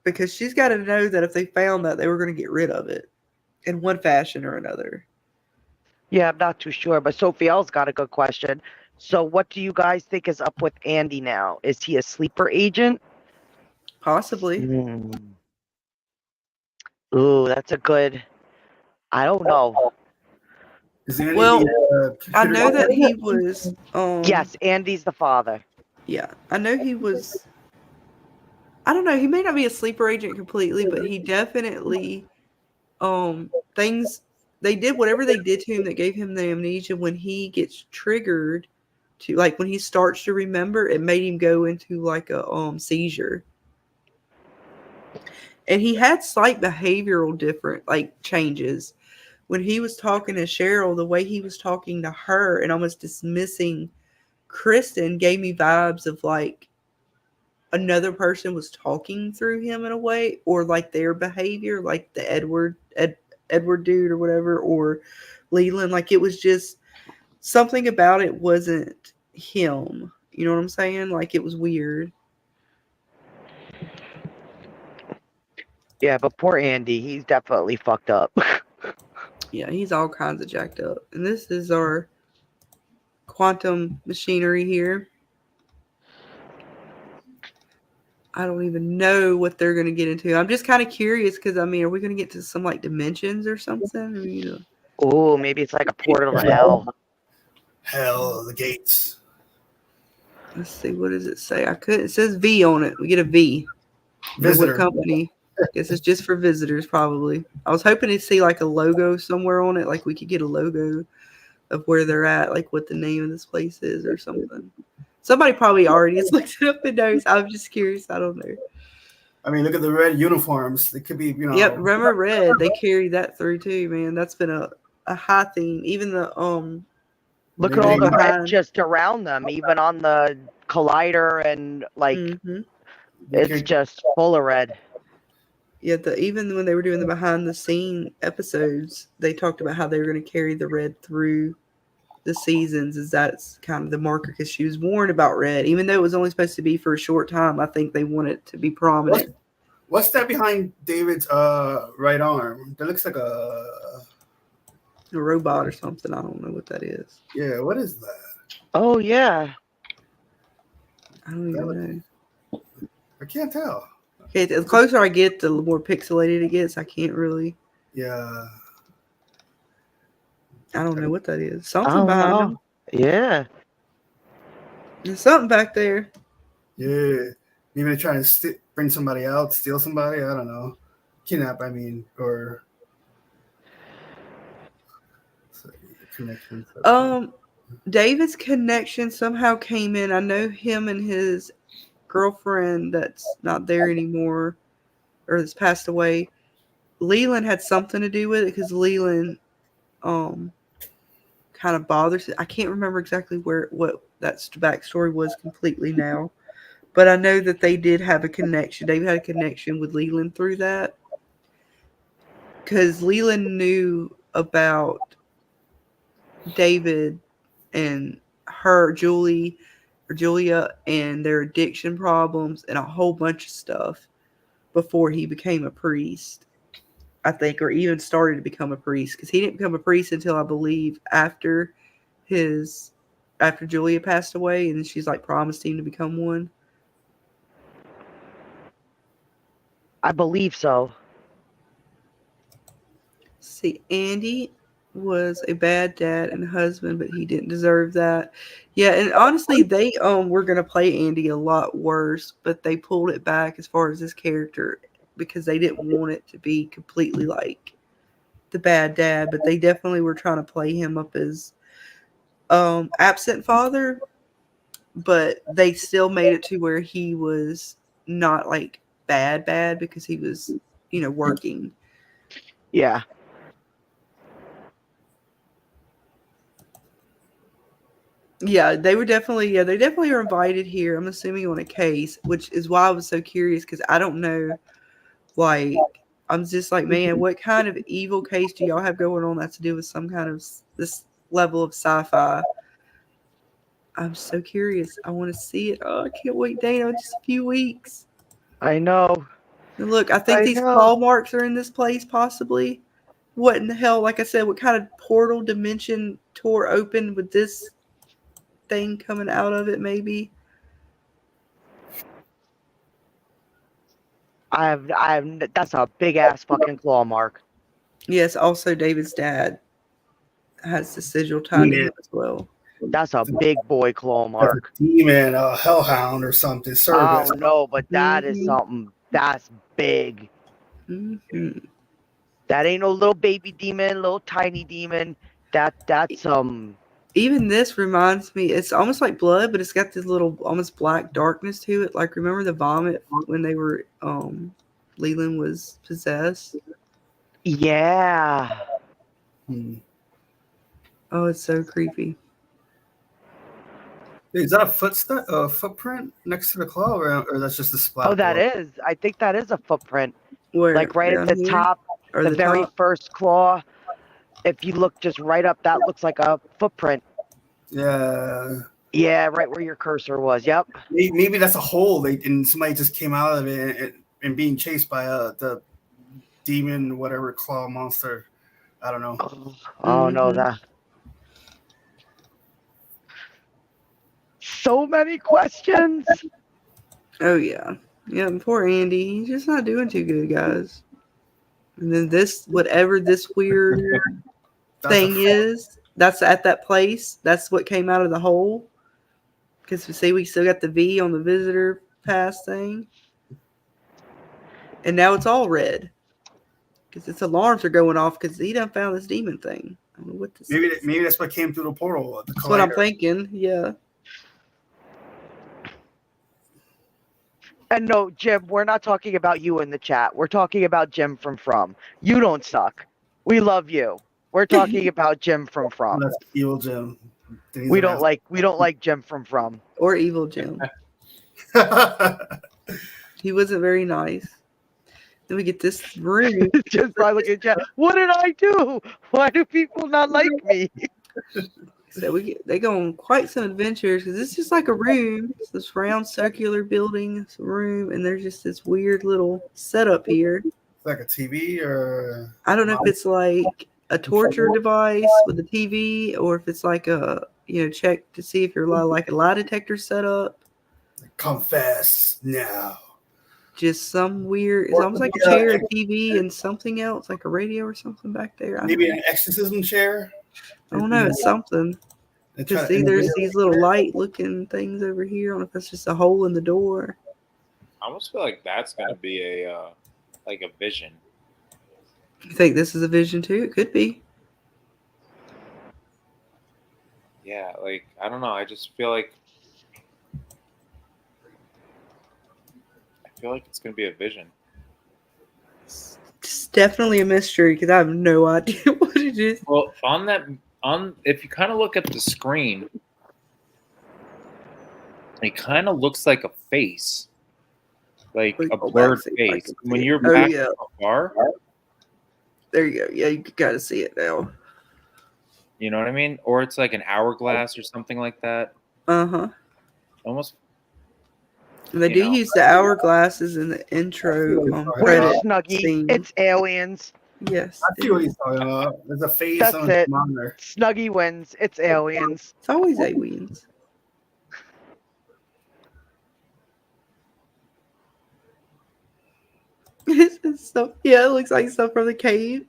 Because she's got to know that if they found that, they were going to get rid of it in one fashion or another. Yeah, I'm not too sure, but Sophie L's got a good question. So what do you guys think is up with Andy now? Is he a sleeper agent? Possibly. Ooh, that's a good... I don't know. Well, I know that he was... yes, Andy's the father. Yeah, I know he was... I don't know, he may not be a sleeper agent completely, but he definitely... They did whatever they did to him that gave him the amnesia. When he gets triggered to, like, when he starts to remember, it made him go into like a seizure. And he had slight behavioral changes. When he was talking to Cheryl, the way he was talking to her and almost dismissing Kristen gave me vibes of like another person was talking through him in a way, or like their behavior, like the Edward dude or whatever, or Leland. Like, it was just something about it wasn't him. You know what I'm saying? Like, it was weird. Yeah, but poor Andy, he's definitely fucked up. Yeah, he's all kinds of jacked up. And this is our quantum machinery here. I don't even know what they're going to get into. I'm just kind of curious because, I mean, are we going to get to some, like, dimensions or something? I mean, Oh, maybe it's like a portal to hell. Hell, the gates. Let's see. What does it say? It says V on it. We get a V. Visitor. What company? Guess it's just for visitors, probably. I was hoping to see, like, a logo somewhere on it. Like, we could get a logo of where they're at, like, what the name of this place is or something. Somebody probably already has looked it up and knows. I'm just curious. I don't know. I mean, look at the red uniforms. They could be, you know. Yep, remember Red? They carried that through too, man. That's been a high theme. Even the Look Maybe at all they the red behind. just around them, even on the collider, and like it's just full of red. Yeah, even when they were doing the behind the scene episodes, they talked about how they were going to carry the red through the seasons, as that's kind of the marker, because she was warned about red, even though it was only supposed to be for a short time. I think they want it to be prominent. What's that behind David's right arm? That looks like a robot or something. I don't know what that is. Yeah, what is that? Oh yeah, I don't even know. I can't tell. Okay, the closer I get, the more pixelated it gets. I can't really. Yeah. I don't know what that is. I Something don't behind know. them. Yeah. There's something back there. Yeah. Maybe they're trying to bring somebody out, steal somebody. I don't know. Kidnap, I mean, or connection. David's connection somehow came in. I know him and his girlfriend that's not there anymore, or that's passed away. Leland had something to do with it, because Leland kind of bothers it. I can't remember exactly what that backstory was completely now, but I know that they did have a connection. David had a connection with Leland through that, because Leland knew about David and her, Julia, and their addiction problems and a whole bunch of stuff before he became a priest, I think, or even started to become a priest, because he didn't become a priest until, I believe, after Julia passed away, and then she's like promised him to become one. I believe so. See, Andy was a bad dad and husband, but he didn't deserve that. Yeah, and honestly, they were gonna play Andy a lot worse, but they pulled it back as far as his character, because they didn't want it to be completely like the bad dad, but they definitely were trying to play him up as absent father, but they still made it to where he was not like bad, because he was, working. Yeah. Yeah, they definitely were invited here. I'm assuming on a case, which is why I was so curious, because I don't know, like, I'm just like, man, what kind of evil case do y'all have going on that's to do with some kind of this level of sci-fi? I'm so curious. I want to see it. Oh, I can't wait, Dana. Just a few weeks. I know. And look, I think these claw marks are in this place, possibly. What in the hell? Like I said, what kind of portal dimension tore open with this thing coming out of it? Maybe. That's a big ass fucking claw mark. Yes. Also, David's dad has the sigil tied to him as well. That's a big boy claw mark. A demon, a hellhound, or something. I don't know, but that is something that's big. Mm-hmm. That ain't no little baby demon, little tiny demon. That's Even this reminds me, it's almost like blood, but it's got this little almost black darkness to it. Like, remember the vomit when they were Leland was possessed? Yeah. Oh, it's so creepy. Is that a footprint next to the claw, or that's just the splat? Oh, that is. I think that is a footprint. Where, like right at the top, or the very top? first claw. If you look just right up, that looks like a footprint. Yeah. Yeah, right where your cursor was. Yep. Maybe that's a hole, and somebody just came out of it and being chased by the demon, whatever claw monster. I don't know. Oh no, that. So many questions. Oh yeah, poor Andy. He's just not doing too good, guys. And then this, whatever this weird thing is, that's at that place. That's what came out of the hole. Because we still got the V on the visitor pass thing, and now it's all red. Because its alarms are going off because he done found this demon thing. I don't know what this is. Maybe that's what came through the portal. That's what I'm thinking. Yeah. And no, Jim, we're not talking about you in the chat. We're talking about Jim from. You don't suck. We love you. We're talking about Jim from. That's evil Jim. We don't like Jim from. Or Evil Jim. He wasn't very nice. Then we get this room. Just by looking at chat. What did I do? Why do people not like me? So they go on quite some adventures because it's just like a room. It's this round circular building, it's a room, and there's just this weird little setup here. Like a TV or I don't know if it's like a torture device with a TV or if it's like a check to see if you're like a lie detector setup. confess now. Just some weird. It's almost like a chair, a TV, and something else, like a radio or something back there. Maybe an exorcism chair. I don't know. It's something. Just see, there's these little light-looking things over here. I don't know if that's just a hole in the door. I almost feel like that's gonna be a like a vision. You think this is a vision too? It could be. Yeah, like I don't know. I just feel like it's gonna be a vision. It's definitely a mystery because I have no idea what it is. Well, if you kind of look at the screen, it kind of looks like a face, like a blurred face. When you're back far, there you go. Yeah, you got to see it now. You know what I mean? Or it's like an hourglass or something like that. Almost. And they do use the hourglasses in the intro credit Snuggy. scene. It's aliens. Yes. I see what he's talking about. There's a face That's on the it. monitor. Snuggy wins. It's aliens. It's always aliens. Stuff. Yeah, it looks like stuff from the cave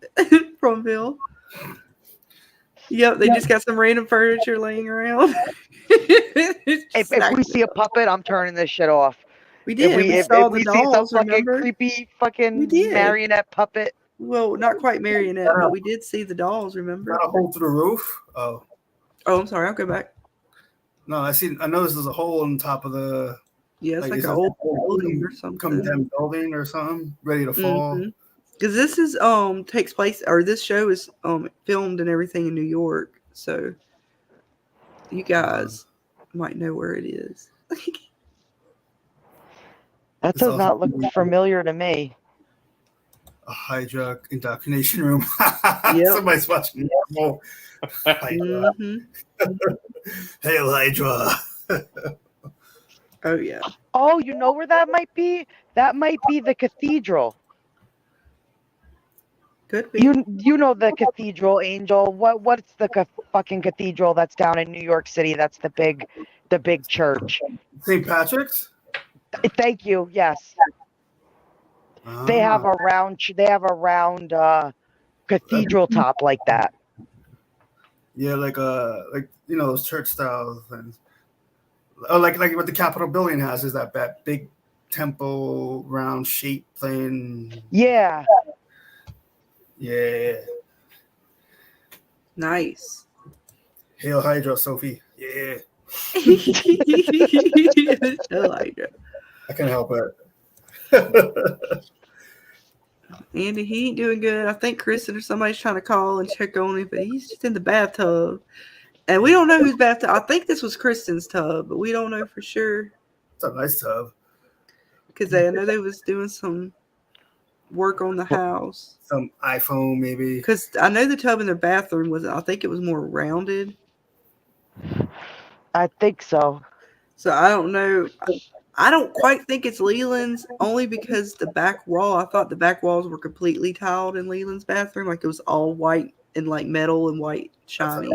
from Bill. Yep, they just got some random furniture laying around. If we see a puppet, I'm turning this shit off. We did. If we see some fucking creepy fucking marionette puppet. Well, not quite marionette, but we did see the dolls, remember? Got a hole through the roof. Oh, I'm sorry. I'll go back. No, I noticed there's a hole on top of the. Yeah, it's like an old building or something. Condemned building or something, ready to fall. Because this is takes place, or this show is filmed and everything in New York, so you guys might know where it is. That does not look familiar to me. A Hydra indoctrination room. Yep. Somebody's watching. Hydra. Hail Hydra. Oh yeah. Oh, you know where that might be? That might be the cathedral. Could be. You know the cathedral, Angel. What's the fucking cathedral that's down in New York City? That's the big church. St. Patrick's. Thank you. Yes. They have a round cathedral top like that. Yeah, like those church style things. Oh, like what the Capitol building has is that big temple round shape thing. Yeah. Yeah. Nice. Hail Hydra, Sophie. Yeah. Hail Hydra. I can't help it. Andy, he ain't doing good. I think Kristen or somebody's trying to call and check on him, but he's just in the bathtub. And we don't know whose bathtub. I think this was Kristen's tub, but we don't know for sure. It's a nice tub. Because I know they was doing some work on the house. Some iPhone, maybe. Because I know the tub in their bathroom I think it was more rounded. I think so. So I don't know. I don't quite think it's Leland's, only because the back wall, I thought the back walls were completely tiled in Leland's bathroom. Like it was all white and like metal and white shiny.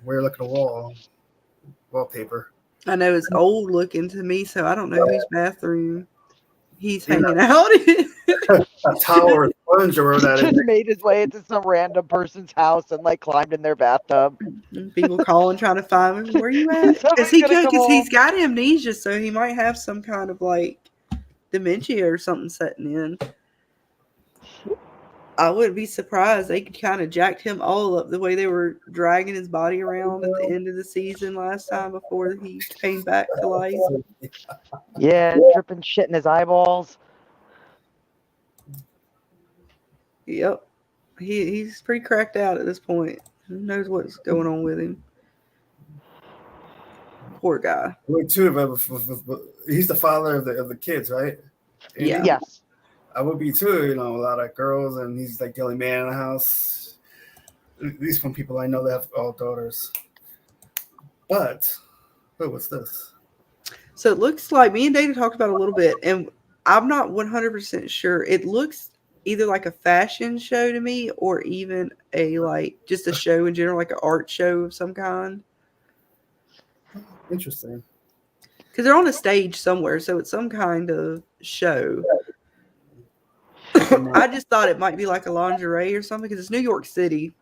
We're looking at the wallpaper. I know it's old looking to me, so I don't know whose bathroom he's hanging out in. A tower sponge or whatever that is. Made his way into some random person's house and like climbed in their bathtub. People calling trying to find him. Where you at? Because he's got amnesia, so he might have some kind of like dementia or something setting in. I wouldn't be surprised. They kind of jacked him all up the way they were dragging his body around at the end of the season last time before he came back to life. Yeah, dripping shit in his eyeballs. Yep. He's pretty cracked out at this point. Who knows what's going on with him? Poor guy. Wait, too, he's the father of the kids, right? Yeah. Yes. I would be too. You know, a lot of girls, and he's like the only man in the house. At least from people I know that have all daughters. But, what's this? So it looks like me and Dana talked about it a little bit, and I'm not 100% sure. It looks either like a fashion show to me, or even just a show in general, like an art show of some kind. Interesting. Because they're on a stage somewhere, so it's some kind of show. I just thought it might be like a lingerie or something, because it's New York City.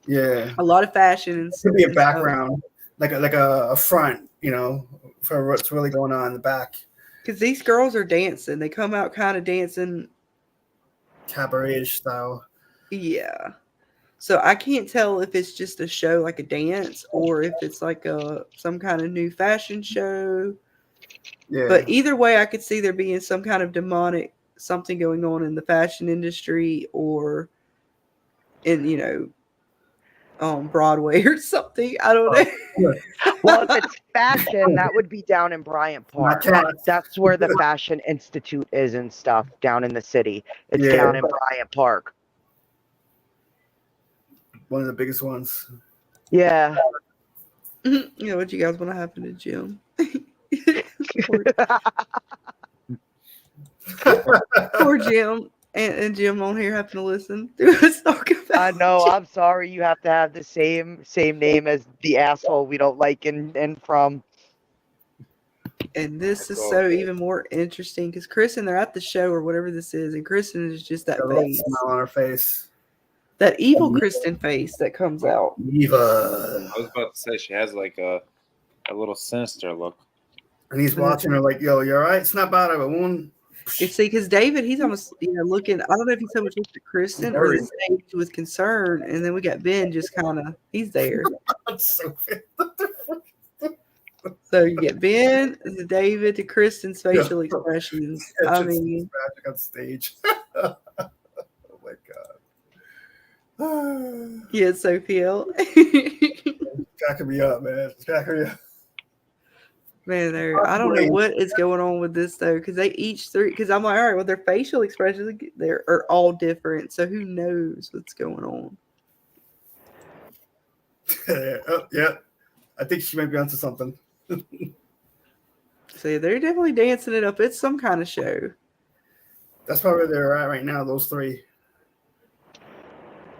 Yeah. A lot of fashion. And it could be a background, like a front, you know, for what's really going on in the back. Because these girls are dancing. They come out kind of dancing. Cabaret-ish style. Yeah. So I can't tell if it's just a show, like a dance, or if it's like some kind of new fashion show. Yeah. But either way, I could see there being some kind of demonic something going on in the fashion industry, or in, on Broadway or something. I don't know. Well, if it's fashion, that would be down in Bryant Park. That's where the Fashion Institute is and stuff, down in the city. It's down in Bryant Park. One of the biggest ones. Yeah. What you guys want to happen to Jim? Poor Jim. And Jim on here having to listen to us talk about I know. Jim. I'm sorry. You have to have the same name as the asshole we don't like and from. And this is so even more interesting because Kristen, they're at the show or whatever this is, and Kristen is just that face, smile on her face, that evil Kristen face that comes out. Eva. I was about to say she has like a little sinister look. And he's watching her like, "Yo, you all right? Snap out of it, one." You see, because David, he's almost looking. I don't know if he's so much looked at Kristen or the stage with concern, and then we got Ben just kind of he's there. So you get Ben, to David, to Kristen's facial expressions. I mean, magic on stage. Oh my god. Yeah, Sophia. Cracking me up, man. It's cracking me up. Man, I don't know what is going on with this though, because they each three. Because I'm like, all right, well, their facial expressions are all different, so who knows what's going on? Yeah, I think she might be onto something. So they're definitely dancing it up. It's some kind of show. That's probably where they're at right now. Those three.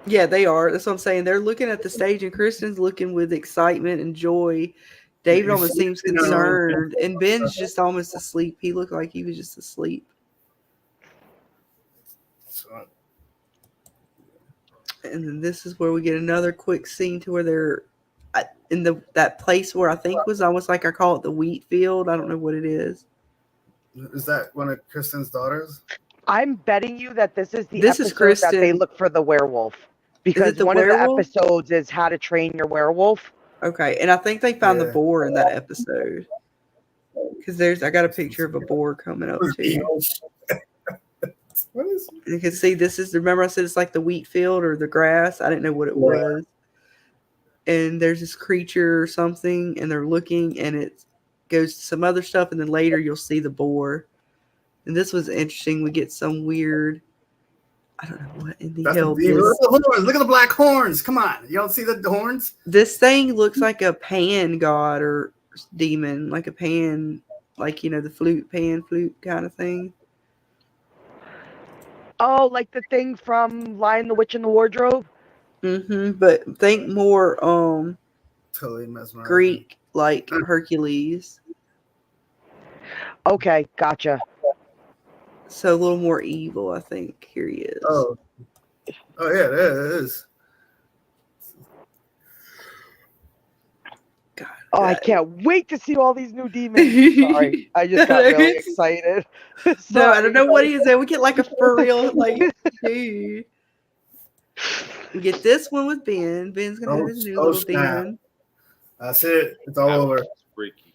Yeah, they are. That's what I'm saying. They're looking at the stage, and Kristen's looking with excitement and joy. David almost seems concerned, and Ben's just almost asleep. He looked like he was just asleep. And then this is where we get another quick scene to where they're in that place where I think was almost like I call it the wheat field. I don't know what it is. Is that one of Kristen's daughters? I'm betting you that this is the This is episode that they Kristen. look for the werewolf. Because the one werewolf? of the episodes is How to Train Your Werewolf. Okay, and I think they found the boar in that episode. Because I got a picture of a boar coming up too. What is it? You can see this is, remember I said it's like the wheat field or the grass? I didn't know what it was. And there's this creature or something, and they're looking, and it goes to some other stuff, and then later you'll see the boar. And this was interesting. We get some weird, I don't know what in the That's hell the horns. Look at the black horns. Come on. You don't see the horns? this thing looks like a pan god or demon, like a pan, like, the flute kind of thing. Oh, like the thing from Lion, the Witch, and the Wardrobe? Mm-hmm. But think more Totally mesmerizing. Greek, like Hercules. Okay, gotcha. So a little more evil, I think. Here he is. Oh yeah, there it is. Oh, I can't wait to see all these new demons. Sorry, I just got really excited. No, I don't know what he is. We get like a for real, like, dude. We get this one with Ben. Ben's gonna have his new little snap. demon. That's it. It's all over. Freaky.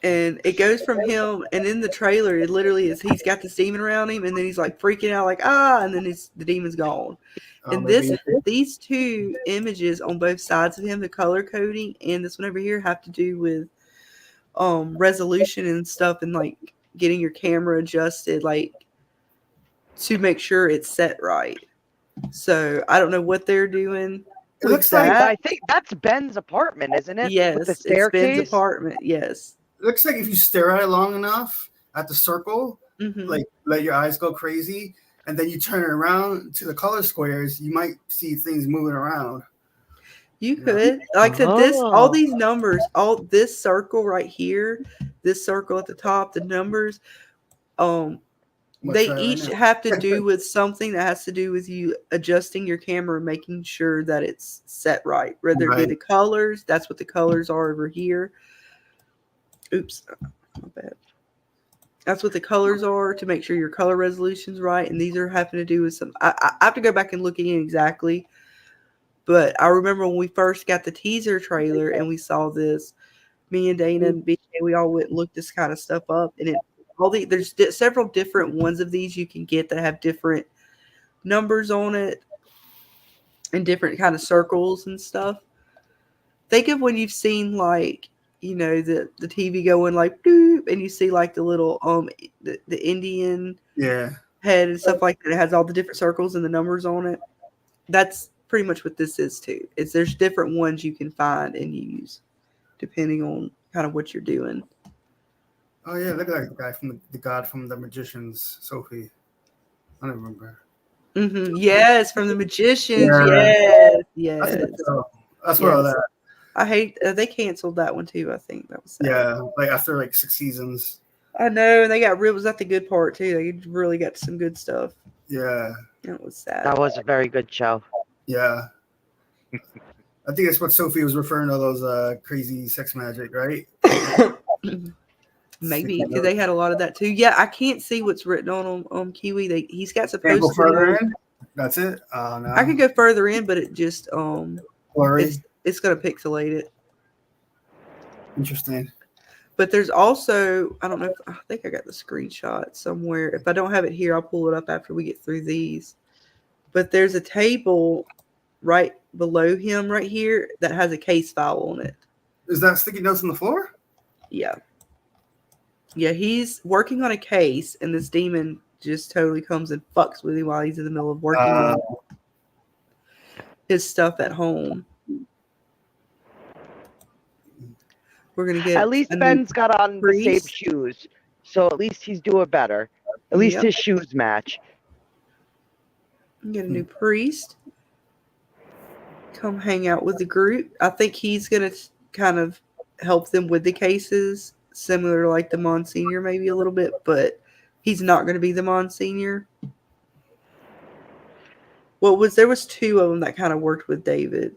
And it goes from him, and in the trailer, it literally is he's got this demon around him, and then he's like freaking out, like and then the demon's gone. And these two images on both sides of him, the color coding and this one over here, have to do with resolution and stuff, and like getting your camera adjusted, like to make sure it's set right. So I don't know what they're doing. It looks like I think that's Ben's apartment, isn't it? Yes, With the it's staircase. Ben's apartment. Yes. It looks like if you stare at it long enough at the circle, like let your eyes go crazy, and then you turn it around to the color squares, you might see things moving around. You could, like I said, all these numbers, all this circle right here, this circle at the top, the numbers, they each have to do with something that has to do with you adjusting your camera, making sure that it's set right. Whether it be the colors, that's what the colors are over here. Oops, my bad. That's what the colors are, to make sure your color resolution's right. And these are having to do with some. I have to go back and look again exactly. But I remember when we first got the teaser trailer and we saw this, me and Dana and BJ, we all went and looked this kind of stuff up. And there's several different ones of these you can get that have different numbers on it and different kind of circles and stuff. Think of when you've seen like, you know, the TV going like doop, and you see like the little the Indian head and stuff like that. It has all the different circles and the numbers on it. That's pretty much what this is too. There's different ones you can find and use depending on kind of what you're doing. Oh yeah, look like the guy from the god from the Magicians, Sophie. I don't remember. Yes, from the Magicians. Yes. That's where all that. I hate they canceled that one too. I think that was sad. Yeah, like after like 6 seasons. I know, and they got real. Was that the good part too? They really got some good stuff. Yeah, that was sad. That was a very good show. Yeah, I think that's what Sophie was referring to, those crazy sex magic, right? Maybe because they had a lot of that too. Yeah, I can't see what's written on Kiwi. He's got supposed go to further in. That's it. No. I could go further in, but it just blurry. It's going to pixelate it. Interesting. But there's also, I don't know, I think I got the screenshot somewhere. If I don't have it here, I'll pull it up after we get through these. But there's a table right below him right here that has a case file on it. Is that sticky notes on the floor? Yeah. Yeah, he's working on a case, and this demon just totally comes and fucks with him while he's in the middle of working on his stuff at home. We're gonna get at least Ben's got on the same shoes, so at least he's doing better. At least his shoes match. Get a new priest. Come hang out with the group. I think he's gonna kind of help them with the cases, similar to like the Monsignor maybe a little bit, but he's not gonna be the Monsignor. There was 2 of them that kind of worked with David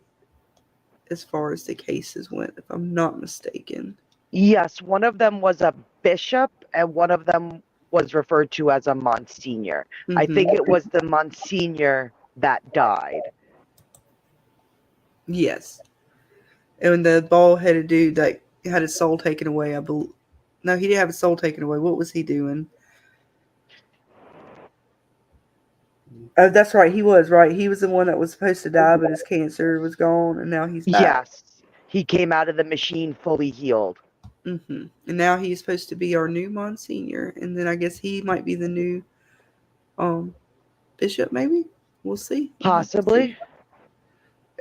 as far as the cases went, if I'm not mistaken. Yes, one of them was a bishop and one of them was referred to as a Monsignor. I think it was the Monsignor that died. Yes. And the bald-headed dude that had his soul taken away, I believe. No, he didn't have his soul taken away. What was he doing? Oh, that's right. He was right. He was the one that was supposed to die, but his cancer was gone, and now he's back. Yes. He came out of the machine fully healed. And now he's supposed to be our new Monsignor, and then I guess he might be the new bishop, maybe? We'll see. Possibly.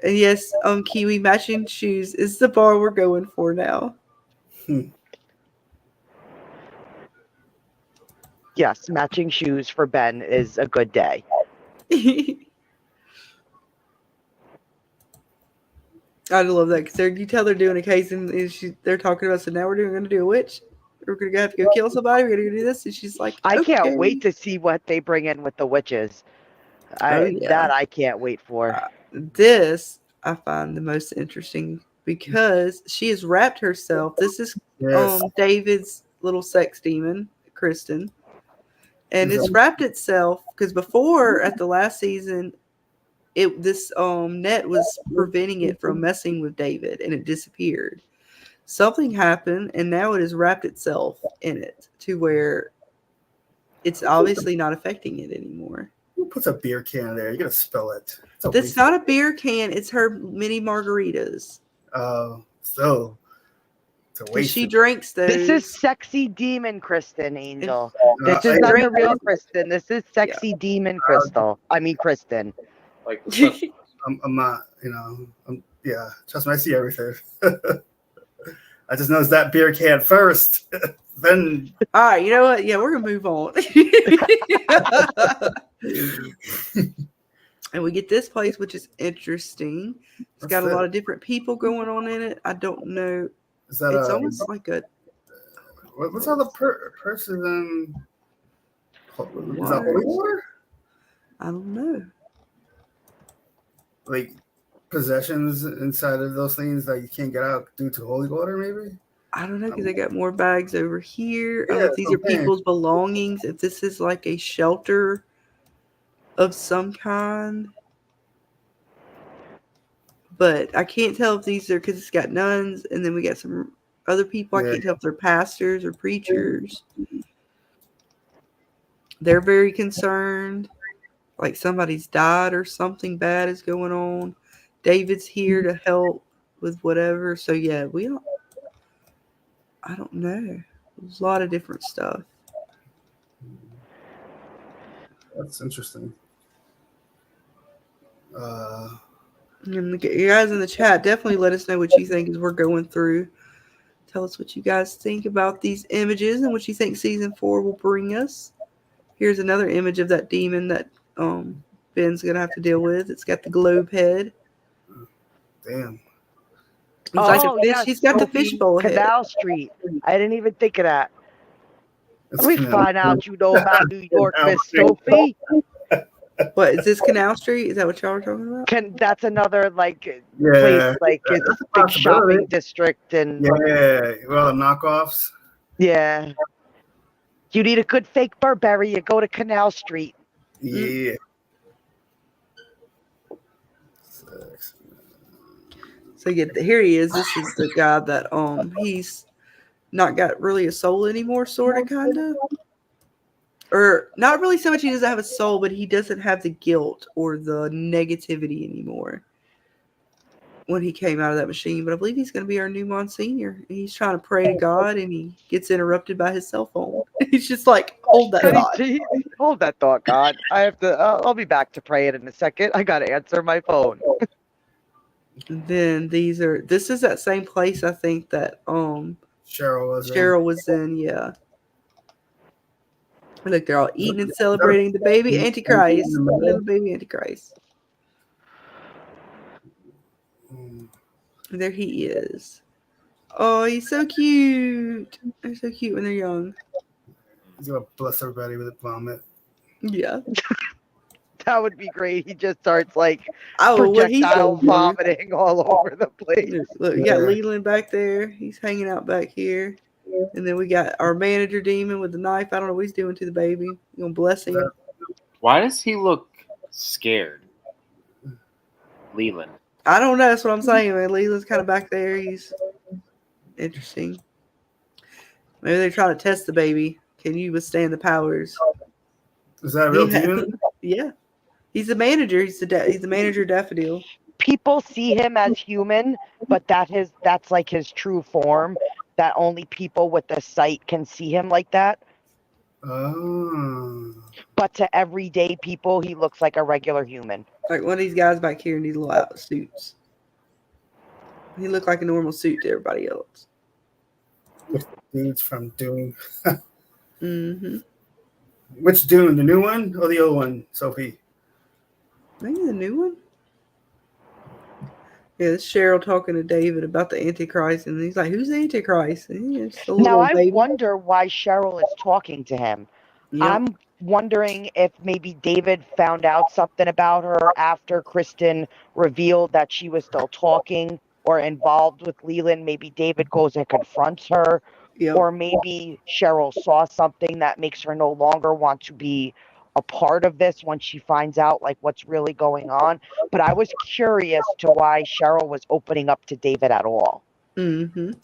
And yes, Kiwi, matching shoes is the bar we're going for now. Yes, matching shoes for Ben is a good day. I love that because you tell they're doing a case and they're talking about, so now we're going to do a witch. We're going to have to go kill somebody. We're going to do this. And she's like, I can't wait to see what they bring in with the witches. That I can't wait for. This I find the most interesting because she has wrapped herself. This is David's little sex demon, Kristen. And it's wrapped itself because before at the last season, this net was preventing it from messing with David, and it disappeared. Something happened, and now it has wrapped itself in it to where it's obviously not affecting it anymore. Who puts a beer can there? You gotta spill it. That's not a beer can. It's her mini margaritas. So it's a waste. She drinks those. This is sexy demon Kristen, Angel. This is not the real Kristen. This is sexy demon Crystal. I mean Kristen. Like I'm not, yeah. Trust me, I see everything. I just noticed that beer can first. Then all right, you know what? Yeah, we're gonna move on. And we get this place, which is interesting. It's got a lot of different people going on in it. I don't know. Is that it's almost like a. What's all the person? Is that holy water? I don't know. Like possessions inside of those things that you can't get out due to holy water, maybe? I don't know because they got more bags over here. I don't Yeah, know if these are people's belongings. If this is like a shelter of some kind. But I can't tell if these are because it's got nuns and then we got some other people. I can't tell if they're pastors or preachers. They're very concerned. Like somebody's died or something bad is going on. David's here to help with whatever. So yeah, I don't know. There's a lot of different stuff. That's interesting. And you guys in the chat, definitely let us know what you think as we're going through. Tell us what you guys think about these images and what you think season 4 will bring us. Here's another image of that demon that Ben's gonna have to deal with. It's got the globe head. Damn. It's like a fish. He's got the fishbowl head. Canal Street. I didn't even think of that. Let me find out you know about New York, Miss Sophie. What is this, Canal Street? Is that what y'all are talking about? That's another place, like it's a big shopping district and well, knockoffs. Yeah. You need a good fake Burberry, you go to Canal Street. Yeah. So here he is. This is the guy that he's not got really a soul anymore, sort of, kind of. Or not really so much he doesn't have a soul, but he doesn't have the guilt or the negativity anymore when he came out of that machine. But I believe he's going to be our new Monsignor. He's trying to pray to God, and he gets interrupted by his cell phone. He's just like, hold that thought. Hold that thought, God. I have to. I'll be back to pray it in a second. I got to answer my phone. And then this is that same place I think that Cheryl was in, yeah. Look, they're all eating and celebrating the baby Antichrist. Little baby Antichrist. There he is. Oh, he's so cute. They're so cute when they're young. He's gonna bless everybody with a vomit. Yeah. That would be great. He just starts projectile vomiting all over the place. Look, you got Leland back there. He's hanging out back here. And then we got our manager demon with the knife. I don't know what he's doing to the baby. You gonna bless him? Why does he look scared? Leland. I don't know. That's what I'm saying, man. Leland's kind of back there. He's interesting. Maybe they're trying to test the baby. Can you withstand the powers? Is that a real demon? Yeah. He's the manager. He's the manager Daffodil. People see him as human, but that's like his true form. That only people with the sight can see him like that. Oh. But to everyday people, he looks like a regular human. Like one of these guys back here in these little out suits. He looked like a normal suit to everybody else. Dudes from Dune. Mm-hmm. Which Dune? The new one or the old one, Sophie? Maybe the new one. Yeah, it's Cheryl talking to David about the Antichrist, and he's like, "Who's the Antichrist?" Now I wonder why Cheryl is talking to him. Yep. I'm wondering if maybe David found out something about her after Kristen revealed that she was still talking or involved with Leland. Maybe David goes and confronts her, Yep. Or maybe Cheryl saw something that makes her no longer want to be a part of this once she finds out like what's really going on. But I was curious to why Cheryl was opening up to David at all. Mm-hmm. Like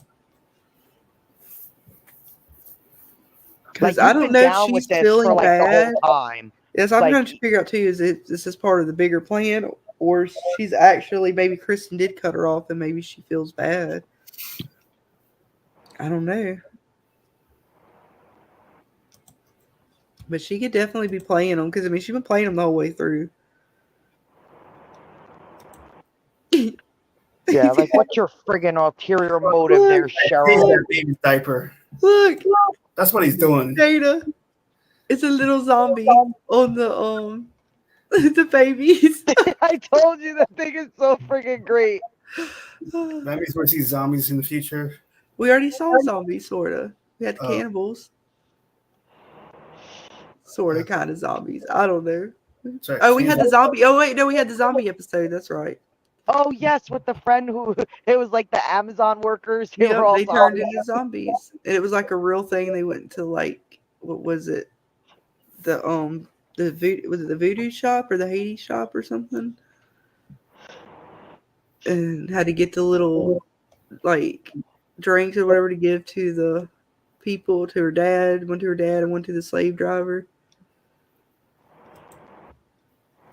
Because I you've don't been know if down with she's this feeling for like the bad. whole time. Yes, I'm Like- trying to figure out too, is this is part of the bigger plan, or she's actually, maybe Kristen did cut her off and maybe she feels bad. I don't know. But she could definitely be playing them, because I mean she's been playing them the whole way through. Yeah, like what's your friggin' ulterior motive there, He's Cheryl? that baby's diaper. Look, That's what he's doing. Data. It's a little zombie on the the babies. I told you that thing is so friggin' great. That means we'll see zombies in the future. We already saw zombies, sorta. We had the Oh. cannibals. Sorta, kind of zombies. I don't know. Sorry, Oh, we had the Jesus. zombie. Oh wait, no, we had the zombie episode. That's right. Oh yes, with the friend who it was like the Amazon workers. They Yeah, were all they turned zombies. into zombies, and it was like a real thing. They went to like, what was it? The voodoo, was it the voodoo shop or the Haiti shop or something? And had to get the little like drinks or whatever to give to the people, to her dad, one to her dad and one to the slave driver.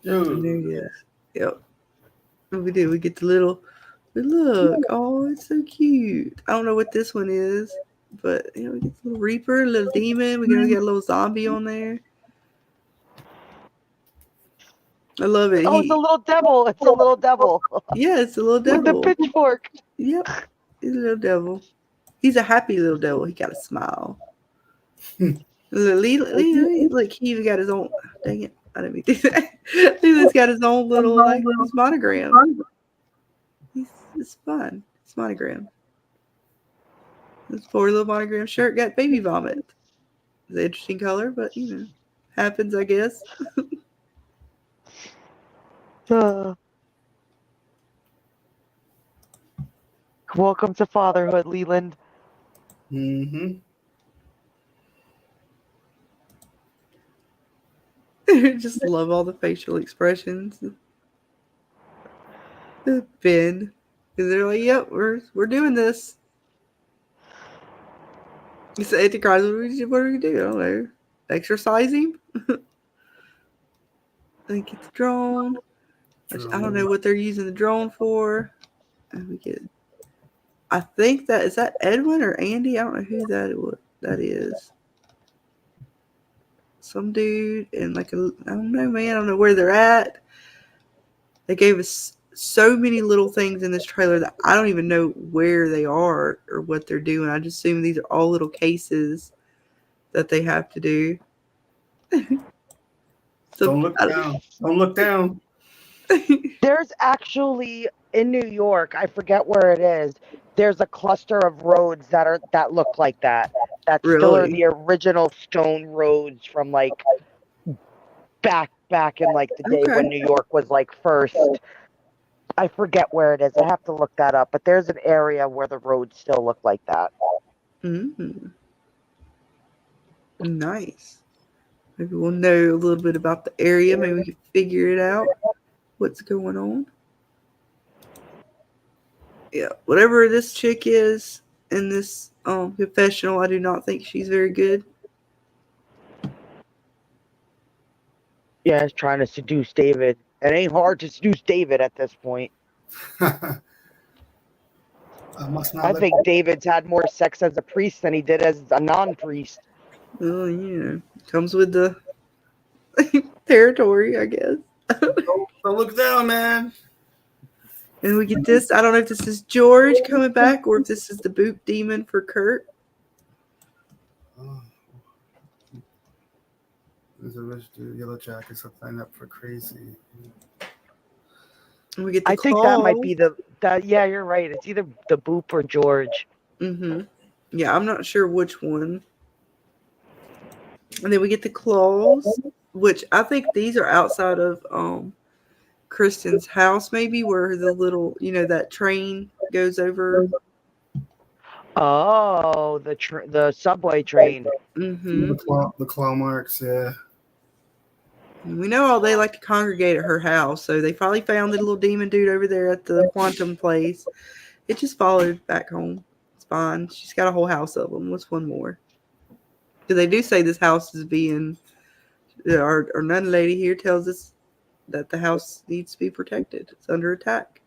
Yeah. Yep. What we do, we get the little, look, oh, it's so cute. I don't know what this one is, but you know, we get the little reaper, little demon. We're gonna get a little zombie on there. I love it. Oh, it's a little devil. It's a little devel. Yeah, it's a little With devil. the pitchfork. Yep, he's a little devil. He's a happy little devil. He got a smile. Look, he even got his own. Dang it! I didn't mean to do that. Leland's got his own little like his monogram. It's fun. It's monogram. This poor little monogram shirt got baby vomit. It's an interesting color, but you know, happens, I guess. Welcome to fatherhood, Leland. Mm-hmm. Just love all the facial expressions. Ben, because they're like, "Yep, we're doing this." You say to Christ, what are we do? I don't know. Exercise him. They get the drone. I don't know what they're using the drone for. And we get. I think is that Edwin or Andy? I don't know who that is. Some dude and like I don't know, man. I don't know where they're at. They gave us so many little things in this trailer that I don't even know where they are or what they're doing. I just assume these are all little cases that they have to do. So, Don't look down. Don't look down. There's actually in New York, I forget where it is. There's a cluster of roads that look like that. That still are Really? the original stone roads from like back in like the day when New York was like first. I forget where it is. I have to look that up. But there's an area where the roads still look like that. Mm-hmm. Nice. Maybe we'll know a little bit about the area. Maybe we can figure it out. What's going on? Yeah, whatever this chick is in this confessional, I do not think she's very good. Yeah, it's trying to seduce David. It ain't hard to seduce David at this point. I think David's had more sex as a priest than he did as a non-priest. Well, you know, comes with the territory, I guess. Don't look down, man. And we get this. I don't know if this is George coming back or if this is the boot demon for Kurt. There's a rich dude, Yellow Jackets are playing up for crazy. And we get the I think that might be claws. yeah, you're right. It's either the Boop or George. Mm-hmm. Yeah, I'm not sure which one. And then we get the claws, which I think these are outside of Kristen's house, maybe, where the little, you know, that train goes over. Oh, the subway train. Mm-hmm. The claw marks, yeah. We know all they like to congregate at her house, so they probably found the little demon dude over there at the quantum place. It just followed back home. It's fine. She's got a whole house of them. What's one more? Because they do say this house is being. Our nun lady here tells us that the house needs to be protected. It's under attack.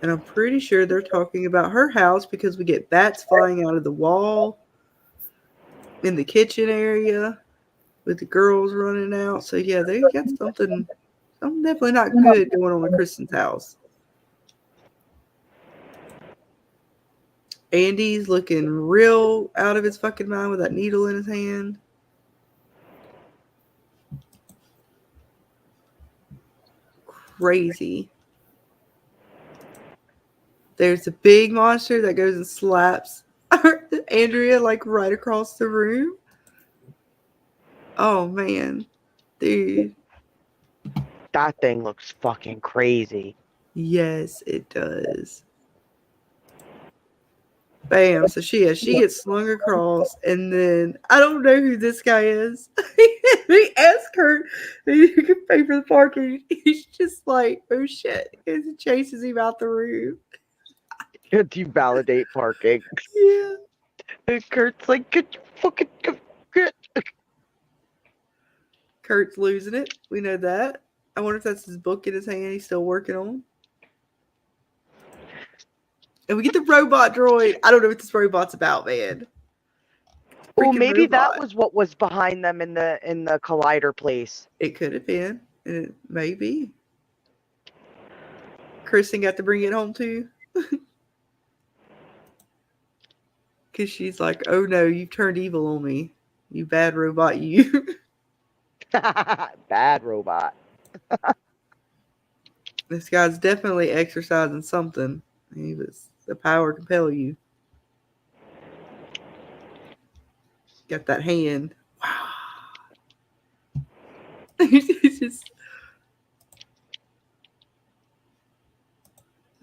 And I'm pretty sure they're talking about her house because we get bats flying out of the wall in the kitchen area with the girls running out. So yeah, they got something definitely not good going on at Kristen's house. Andy's looking real out of his fucking mind with that needle in his hand. Crazy. There's a big monster that goes and slaps Andrea like right across the room. Oh man, dude. That thing looks fucking crazy. Yes, it does. Bam. So she gets slung across, and then I don't know who this guy is. He asked her if you can pay for the parking. He's just like, oh shit. And he chases him out the room. You validate parking. Yeah. And Kurt's like, get you fucking get. Kurt's losing it. We know that. I wonder if that's his book in his hand he's still working on. And we get the robot droid. I don't know what this robot's about, man. Well, Freaking maybe that robot. was what was behind them in the collider place. It could have been. It may be. Kristen got to bring it home too. Because she's like, oh no, you've turned evil on me. You bad robot, you. Bad robot. This guy's definitely exercising something. The power compel you. Got that hand. Wow. It's just.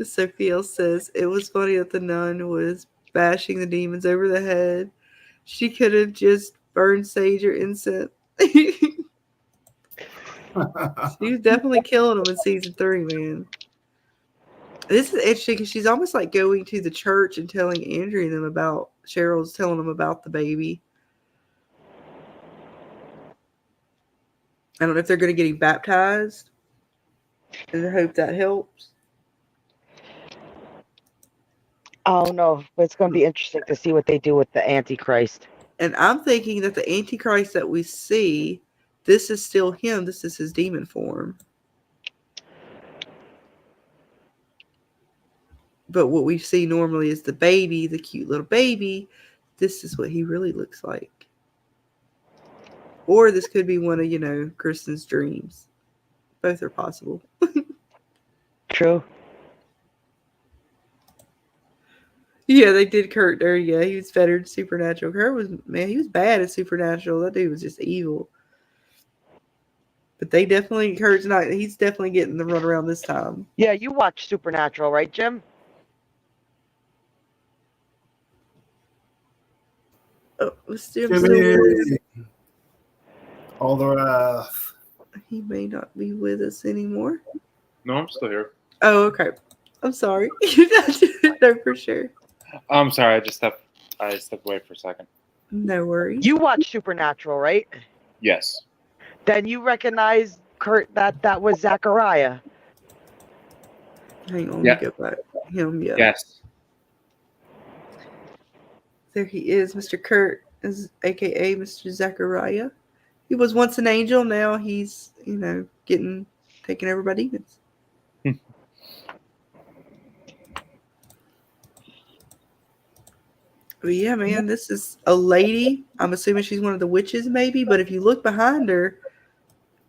Sophia says it was funny that the nun was bashing the demons over the head. She could have just burned sage or incense. She was definitely killing them in season 3, man. This is interesting because she's almost like going to the church and telling Andrew and them about Cheryl's telling them about the baby. I don't know if they're going to get him baptized. And I hope that helps. I don't know, but it's going to be interesting to see what they do with the Antichrist. And I'm thinking that the Antichrist that we see, this is still him. This is his demon form. But what we see normally is the baby, the cute little baby. This is what he really looks like. Or this could be one of, Kristen's dreams. Both are possible. True. Yeah, they did Kurt dirty. Yeah, he was better in Supernatural. He was bad at Supernatural. That dude was just evil. But he's definitely getting the runaround this time. Yeah, you watch Supernatural, right, Jim? Oh, Jim Jimmy. All the wrath. He may not be with us anymore. No, I'm still here. Oh, okay. I'm sorry. No, for sure. I'm sorry. I stepped away for a second. No worries. You watch Supernatural, right? Yes. Then you recognize Kurt that was Zachariah. Hang on, Yeah. let me go back. Him, yeah. Yes. There he is, Mr. Kurt, aka Mr. Zachariah. He was once an angel, now he's, taken over by demons. But yeah, man, this is a lady. I'm assuming she's one of the witches, maybe. But if you look behind her,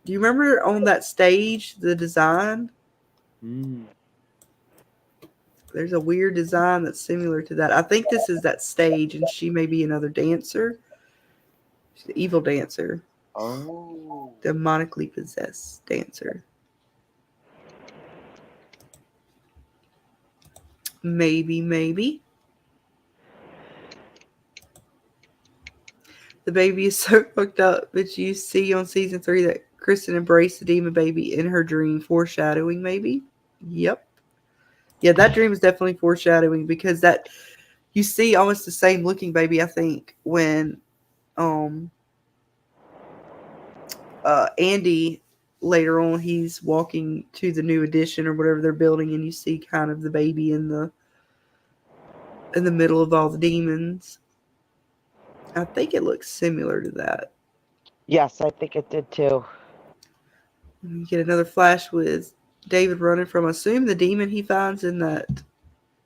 do you remember on that stage, the design? There's a weird design that's similar to that. I think this is that stage, and she may be another dancer. She's the evil dancer. Oh. Demonically possessed dancer. Maybe. The baby is so fucked up, but you see on season 3 that Kristen embraced the demon baby in her dream, foreshadowing maybe. Yep. Yeah, that dream is definitely foreshadowing because that you see almost the same looking baby, I think, when Andy later on he's walking to the new addition or whatever they're building, and you see kind of the baby in the middle of all the demons. I think it looks similar to that. Yes, I think it did too. You get another flash with David running from, assume, the demon he finds in that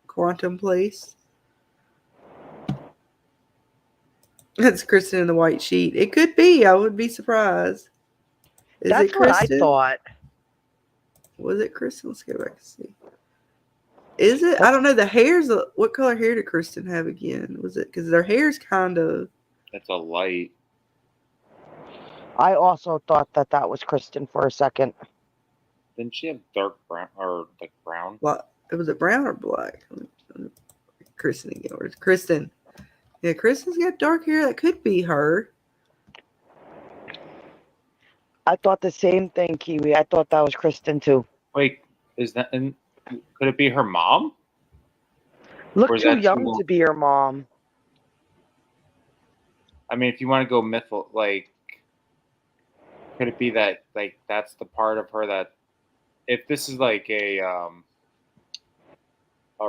quantum place. That's Kristen in the white sheet. It could be. I would be surprised. Is That's it Kristen? what I thought. Was it Kristen? Let's go back and see. Is it? I don't know. The hair's what color hair did Kristen have again? Was it because their hair's kind of? It's a light. I also thought that was Kristen for a second. Didn't she have dark brown or like brown? What? Was it brown or black? Kristen again. Or Kristen? Yeah, Kristen's got dark hair. That could be her. I thought the same thing, Kiwi. I thought that was Kristen too. Wait, is that? And could it be her mom? Look Or is too that young too- to be your mom. I mean, if you want to go mythical, like, could it be that like that's the part of her that, if this is like a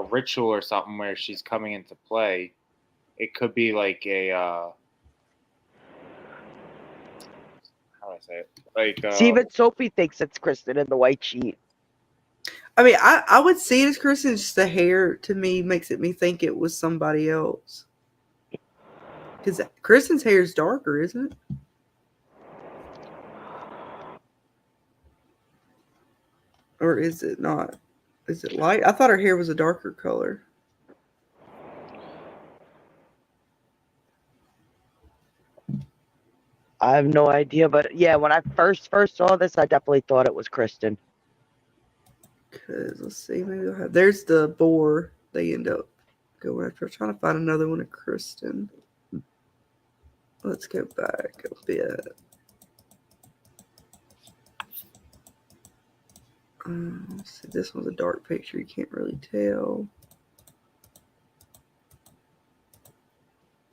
ritual or something where she's coming into play, it could be like a how do I say it? Like See, even Sophie thinks it's Kristen in the white sheet. I mean, I would see it as Kristen. Just the hair to me makes me think it was somebody else. Because Kristen's hair is darker, isn't it? Or is it not? Is it light? I thought her hair was a darker color. I have no idea, but yeah, when I first saw this, I definitely thought it was Kristen. Because let's see, maybe they'll have. There's the boar. They end up going after. I'm trying to find another one of Kristen. Let's go back a bit. Let's see, this one's a dark picture. You can't really tell.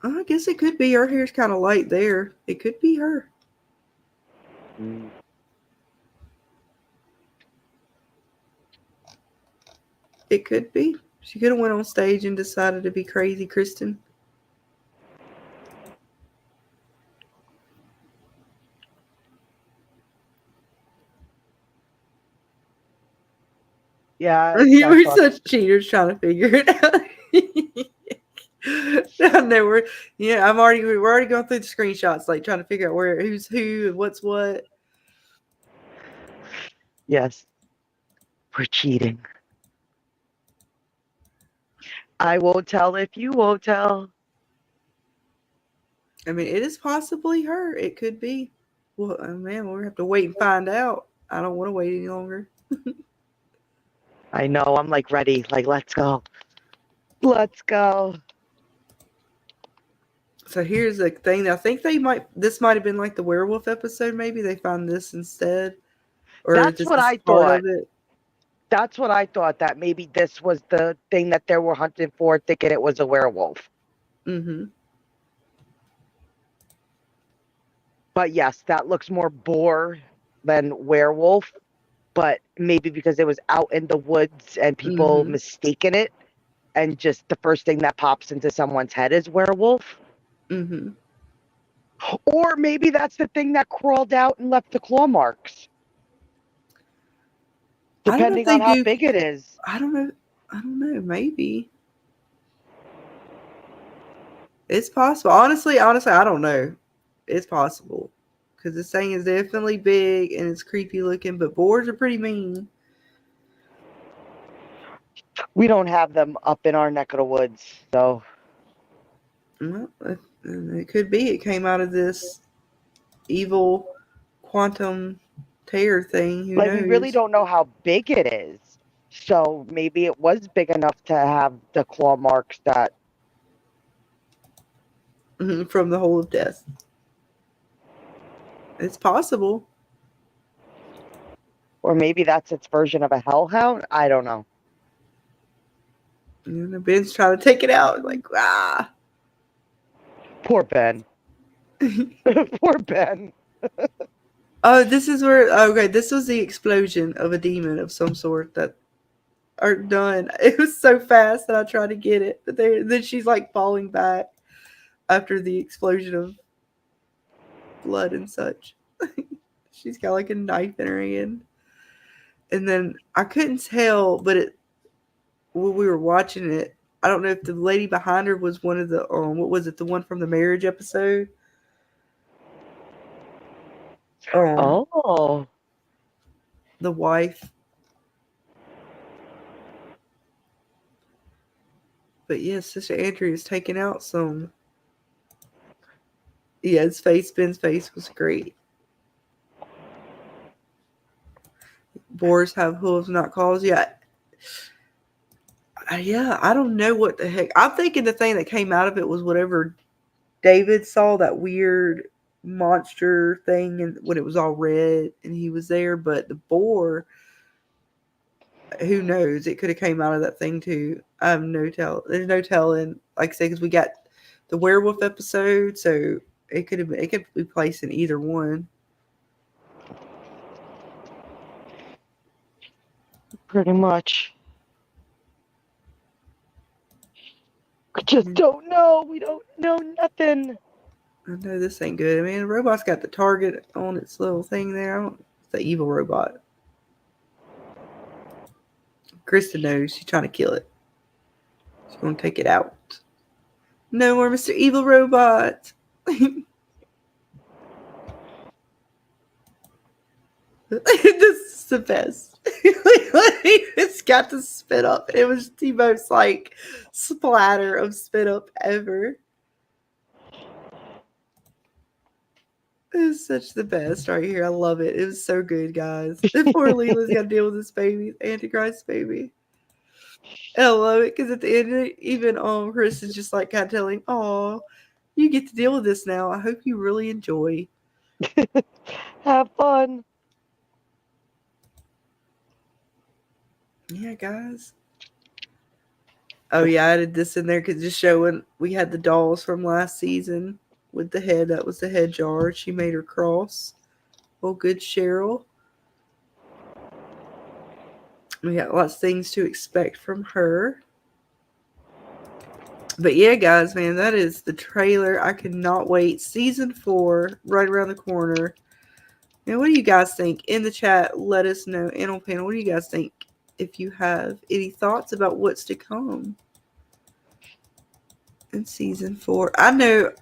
I guess it could be. Her hair's kind of light there. It could be her. It could be. She could have went on stage and decided to be crazy Kristen. Yeah. You were such cheaters trying to figure it out. I know we're already going through the screenshots, like trying to figure out who's who and what's what. Yes. We're cheating. I won't tell if you won't tell. I mean, it is possibly her. It could be. Well, man, we'll have to wait and find out. I don't want to wait any longer. I know. I'm like ready. Like, let's go. Let's go. So here's the thing. I think this might have been like the werewolf episode. Maybe they found this instead. Or That's this what is I part thought. of it. That's what I thought, that maybe this was the thing that they were hunting for, thinking it was a werewolf. Mm-hmm. But yes, that looks more boar than werewolf. But maybe because it was out in the woods and people mistaken it, and just the first thing that pops into someone's head is werewolf. Mm-hmm. Or maybe that's the thing that crawled out and left the claw marks. Depending on how big it is. I don't know. Maybe. It's possible. Honestly, I don't know. It's possible. Because this thing is definitely big and it's creepy looking, but boars are pretty mean. We don't have them up in our neck of the woods, so. Well, it could be. It came out of this evil quantum tear thing. Who knows? We really don't know how big it is. So maybe it was big enough to have the claw marks that. From the Hole of Death. It's possible. Or maybe that's its version of a hellhound. I don't know. And Ben's trying to take it out. Like, ah. Poor Ben. Poor Ben. Oh, this is where. Okay, this was the explosion of a demon of some sort that are done. It was so fast that I tried to get it, but then she's like falling back after the explosion of blood and such. She's got like a knife in her hand, and then I couldn't tell, but when we were watching it, I don't know if the lady behind her was one of the what was it? The one from the marriage episode. Oh. The wife. But yes, Sister Andrea is taking out some. Yeah, Ben's face was great. Boars have hooves, not claws. Yeah. Yeah, I don't know what the heck. I'm thinking the thing that came out of it was whatever David saw, that weird monster thing, and when it was all red and he was there. But the boar, who knows? It could have came out of that thing too. I have no tell. There's no telling. Like I say, because we got the werewolf episode, so it could be placed in either one. Pretty much. We just don't know. We don't know nothing. I know this ain't good. I mean, the robot's got the target on its little thing there. It's the evil robot. Kristen knows she's trying to kill it. She's going to take it out. No more Mr. Evil Robot. This is the best. It's got to spit up. It was the most like splatter of spit up ever. It's such the best right here. I love it. It was so good, guys. And poor Leela's got to deal with this baby, Antichrist baby. And I love it because at the end, even Chris is just like kind of telling, "Oh, you get to deal with this now. I hope you really enjoy. Have fun." Yeah, guys. Oh yeah, I added this in there because just showing we had the dolls from last season with the head. That was the head jar. She made her cross. Oh, good Cheryl. We got lots of things to expect from her. But yeah, guys, man, that is the trailer. I cannot wait. Season 4, right around the corner. Now, what do you guys think? In the chat, let us know. And on panel, what do you guys think? If you have any thoughts about what's to come in season 4. I know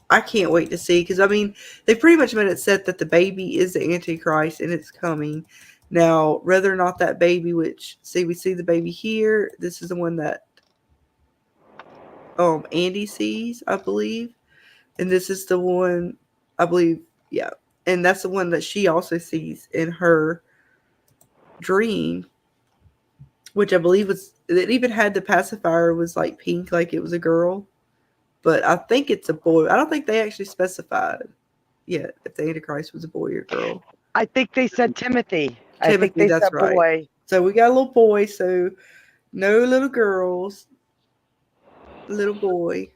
I can't wait to see, because I mean, they pretty much made it set that the baby is the Antichrist and it's coming. Now, whether or not that baby, which, see, we see the baby here. This is the one that Andy sees, I believe. And this is the one, I believe, yeah. And that's the one that she also sees in her dream, which I believe was, it even had the pacifier was like pink, like it was a girl. But I think it's a boy. I don't think they actually specified yet if the Antichrist was a boy or girl. I think they said Timothy. I think they that's said right. boy. So we got a little boy, so no little girls. Little boy.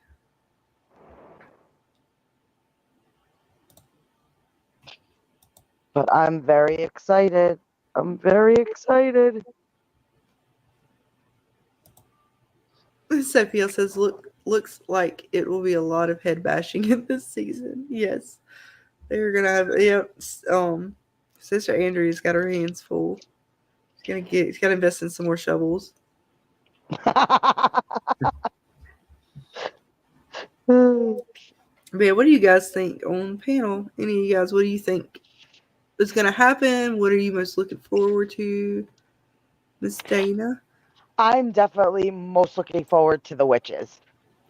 But I'm very excited. I'm very excited. Sophia says, looks like it will be a lot of head bashing in this season. Yes. They're gonna have, yep. Sister Andrea's got her hands full. She's gotta invest in some more shovels. But yeah, what do you guys think on the panel? Any of you guys, what do you think is gonna happen? What are you most looking forward to, Miss Dana? I'm definitely most looking forward to the witches.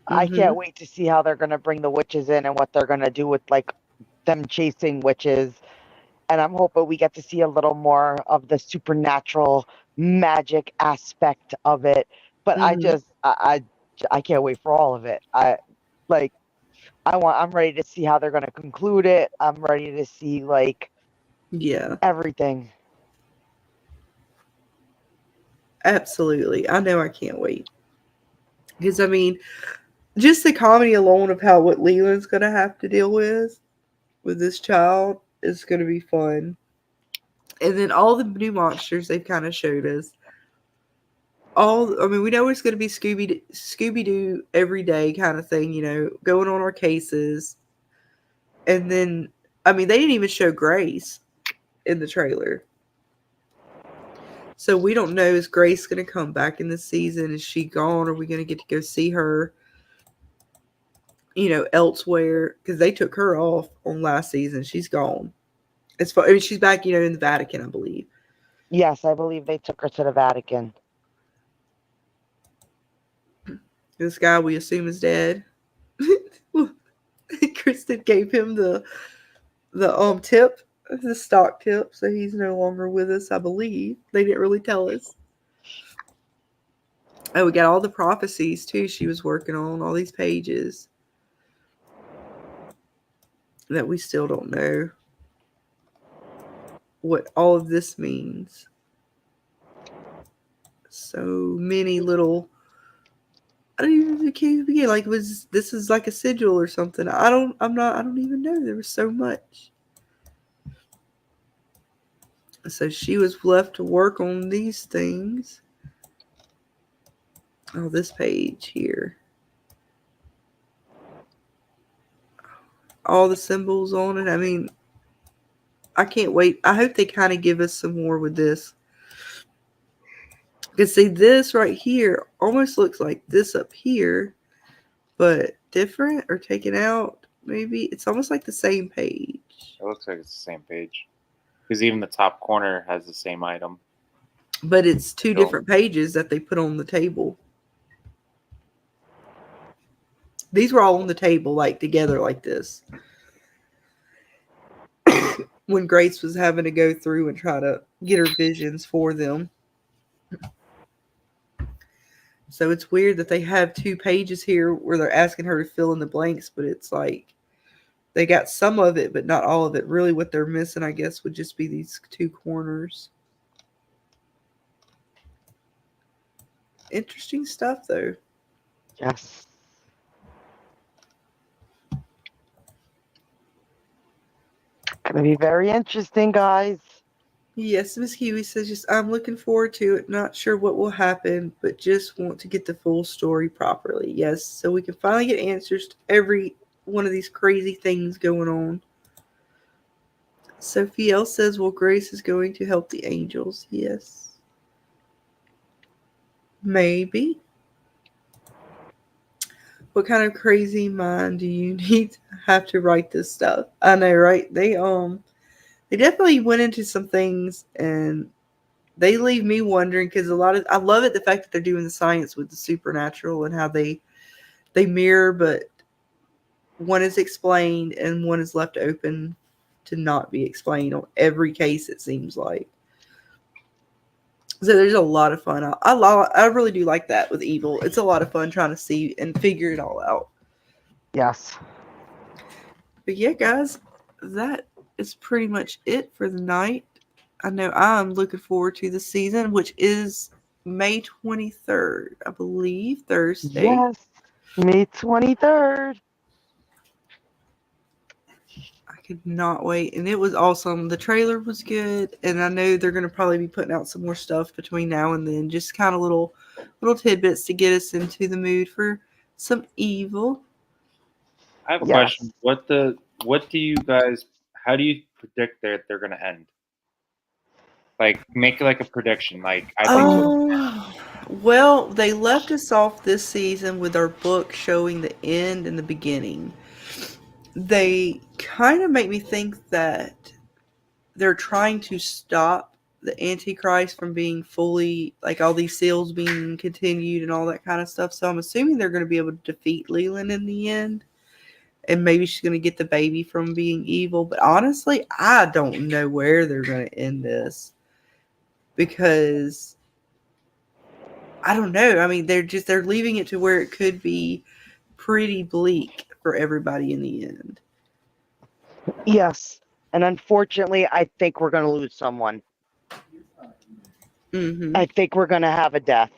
I can't wait to see how they're going to bring the witches in and what they're going to do with like them chasing witches. And I'm hoping we get to see a little more of the supernatural magic aspect of it. But I can't wait for all of it. I'm ready to see how they're going to conclude it. I'm ready to see like Yeah, everything. absolutely. I know I can't wait. Because, I mean, just the comedy alone of what Leland's going to have to deal with this child is going to be fun. And then all the new monsters they've kind of showed us. We know it's going to be Scooby-Doo every day kind of thing, going on our cases. And then, they didn't even show Grace in the trailer. So we don't know, is Grace going to come back in this season? Is she gone? Are we going to get to go see her, elsewhere? Because they took her off on last season. She's gone. She's back, in the Vatican, I believe. Yes, I believe they took her to the Vatican. This guy we assume is dead. Kristen gave him the tip, the stock tip, so he's no longer with us, I believe. They didn't really tell us. Oh, we got all the prophecies too she was working on, all these pages that we still don't know what all of this means. So many little, I can't even begin. Like, this is like a sigil or something? I don't even know. There was so much. So she was left to work on these things. Oh, this page here. All the symbols on it. I can't wait. I hope they kind of give us some more with this. Because see, this right here almost looks like this up here, but different or taken out, maybe. It's almost like the same page. It looks like it's the same page. Because even the top corner has the same item. But it's two different pages that they put on the table. These were all on the table, like together like this. When Grace was having to go through and try to get her visions for them. So it's weird that they have two pages here where they're asking her to fill in the blanks, but it's like they got some of it, but not all of it. Really what they're missing, I guess, would just be these two corners. Interesting stuff, though. Yes. Gonna be very interesting, guys. Yes, Miss Kiwi says, I'm looking forward to it. Not sure what will happen, but just want to get the full story properly. Yes, so we can finally get answers to every one of these crazy things going on. Sophie L says, well, Grace is going to help the angels. Yes. Maybe. What kind of crazy mind do you need to have to write this stuff? I know, right? They definitely went into some things, and they leave me wondering, because I love it, the fact that they're doing the science with the supernatural and how they mirror, but one is explained and one is left open to not be explained on every case, it seems like. So there's a lot of fun. I really do like that with Evil. It's a lot of fun trying to see and figure it all out. Yes. But yeah, guys, that is pretty much it for the night. I know I'm looking forward to the season, which is May 23rd, I believe, Thursday. Yes, May 23rd. I could not wait. And it was awesome. The trailer was good. And I know they're going to probably be putting out some more stuff between now and then. Just kind of little tidbits to get us into the mood for some Evil. I have a question. How do you predict that they're going to end? Like, make like a prediction. Like, I think well, they left us off this season with our book showing the end and the beginning. They kind of make me think that they're trying to stop the Antichrist from being fully, like all these seals being continued and all that kind of stuff. So I'm assuming they're going to be able to defeat Leland in the end. And maybe she's going to get the baby from being evil. But honestly, I don't know where they're going to end this. Because I don't know. They're leaving it to where it could be pretty bleak for everybody in the end. Yes. And unfortunately, I think we're going to lose someone. Mm-hmm. I think we're going to have a death.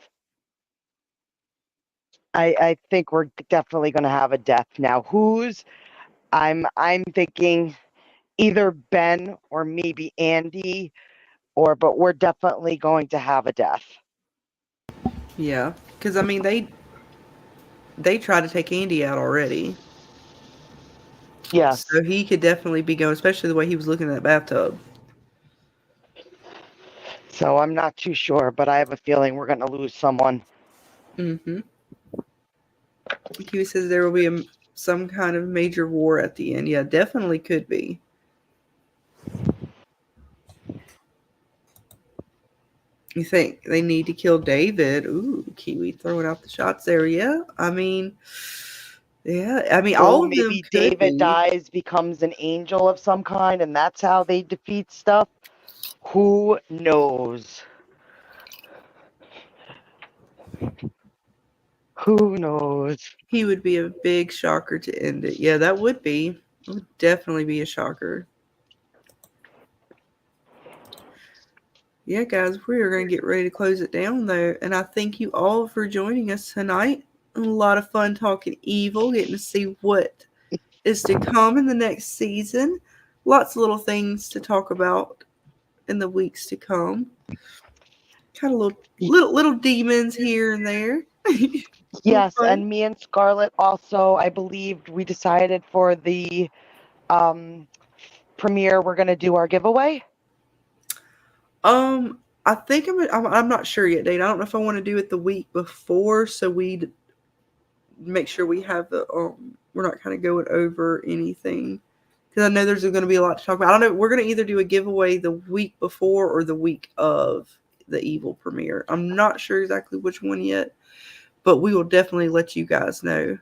I think we're definitely going to have a death. Now, whose? I'm thinking either Ben or maybe Andy, but we're definitely going to have a death. Yeah, because I mean they tried to take Andy out already. Yes. So he could definitely be going, especially the way he was looking in that bathtub. So I'm not too sure, but I have a feeling we're going to lose someone. Mm-hmm. Kiwi says there will be some kind of major war at the end. Yeah, definitely could be. You think they need to kill David? Ooh, Kiwi throwing out the shots there. Yeah, I mean, all of them Maybe could David be. dies, becomes an angel of some kind, and that's how they defeat stuff. Who knows? Who knows? He would be a big shocker to end it. Yeah, that would be. It would definitely be a shocker. Yeah, guys, we are going to get ready to close it down, though. And I thank you all for joining us tonight. A lot of fun talking evil, getting to see what is to come in the next season. Lots of little things to talk about in the weeks to come. Kind of little demons here and there. Yes, and me and Scarlett also, I believe we decided for the premiere we're going to do our giveaway. I think I'm not sure yet, Dane. I don't know if I want to do it the week before, so we make sure we have the we're not kind of going over anything, because I know there's going to be a lot to talk about. I don't know. We're going to either do a giveaway the week before or the week of the Evil premiere. I'm not sure exactly which one yet, but we will definitely let you guys know.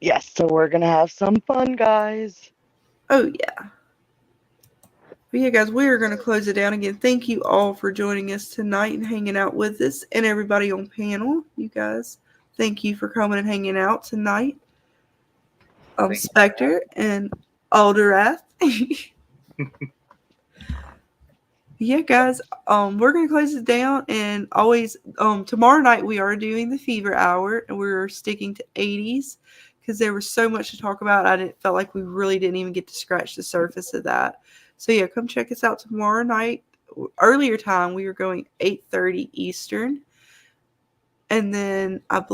Yes, so we're going to have some fun, guys. Oh, yeah. But yeah, guys, we are going to close it down again. Thank you all for joining us tonight and hanging out with us, and everybody on panel. You guys, thank you for coming and hanging out tonight. Spectre and Alderath. Yeah, guys, we're going to close it down, and always tomorrow night we are doing the Fever Hour, and we're sticking to 80s because there was so much to talk about. I felt like we really didn't even get to scratch the surface of that. So yeah, come check us out tomorrow night. Earlier time, we were going 8:30 Eastern. And then I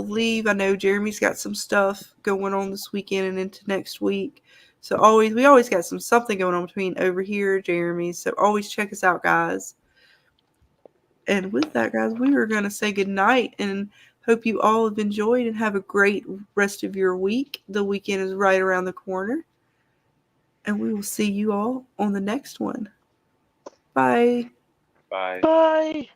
know Jeremy's got some stuff going on this weekend and into next week. So we always got something going on between over here, Jeremy. So always check us out, guys. And with that, guys, we are going to say goodnight and hope you all have enjoyed and have a great rest of your week. The weekend is right around the corner. And we will see you all on the next one. Bye. Bye. Bye.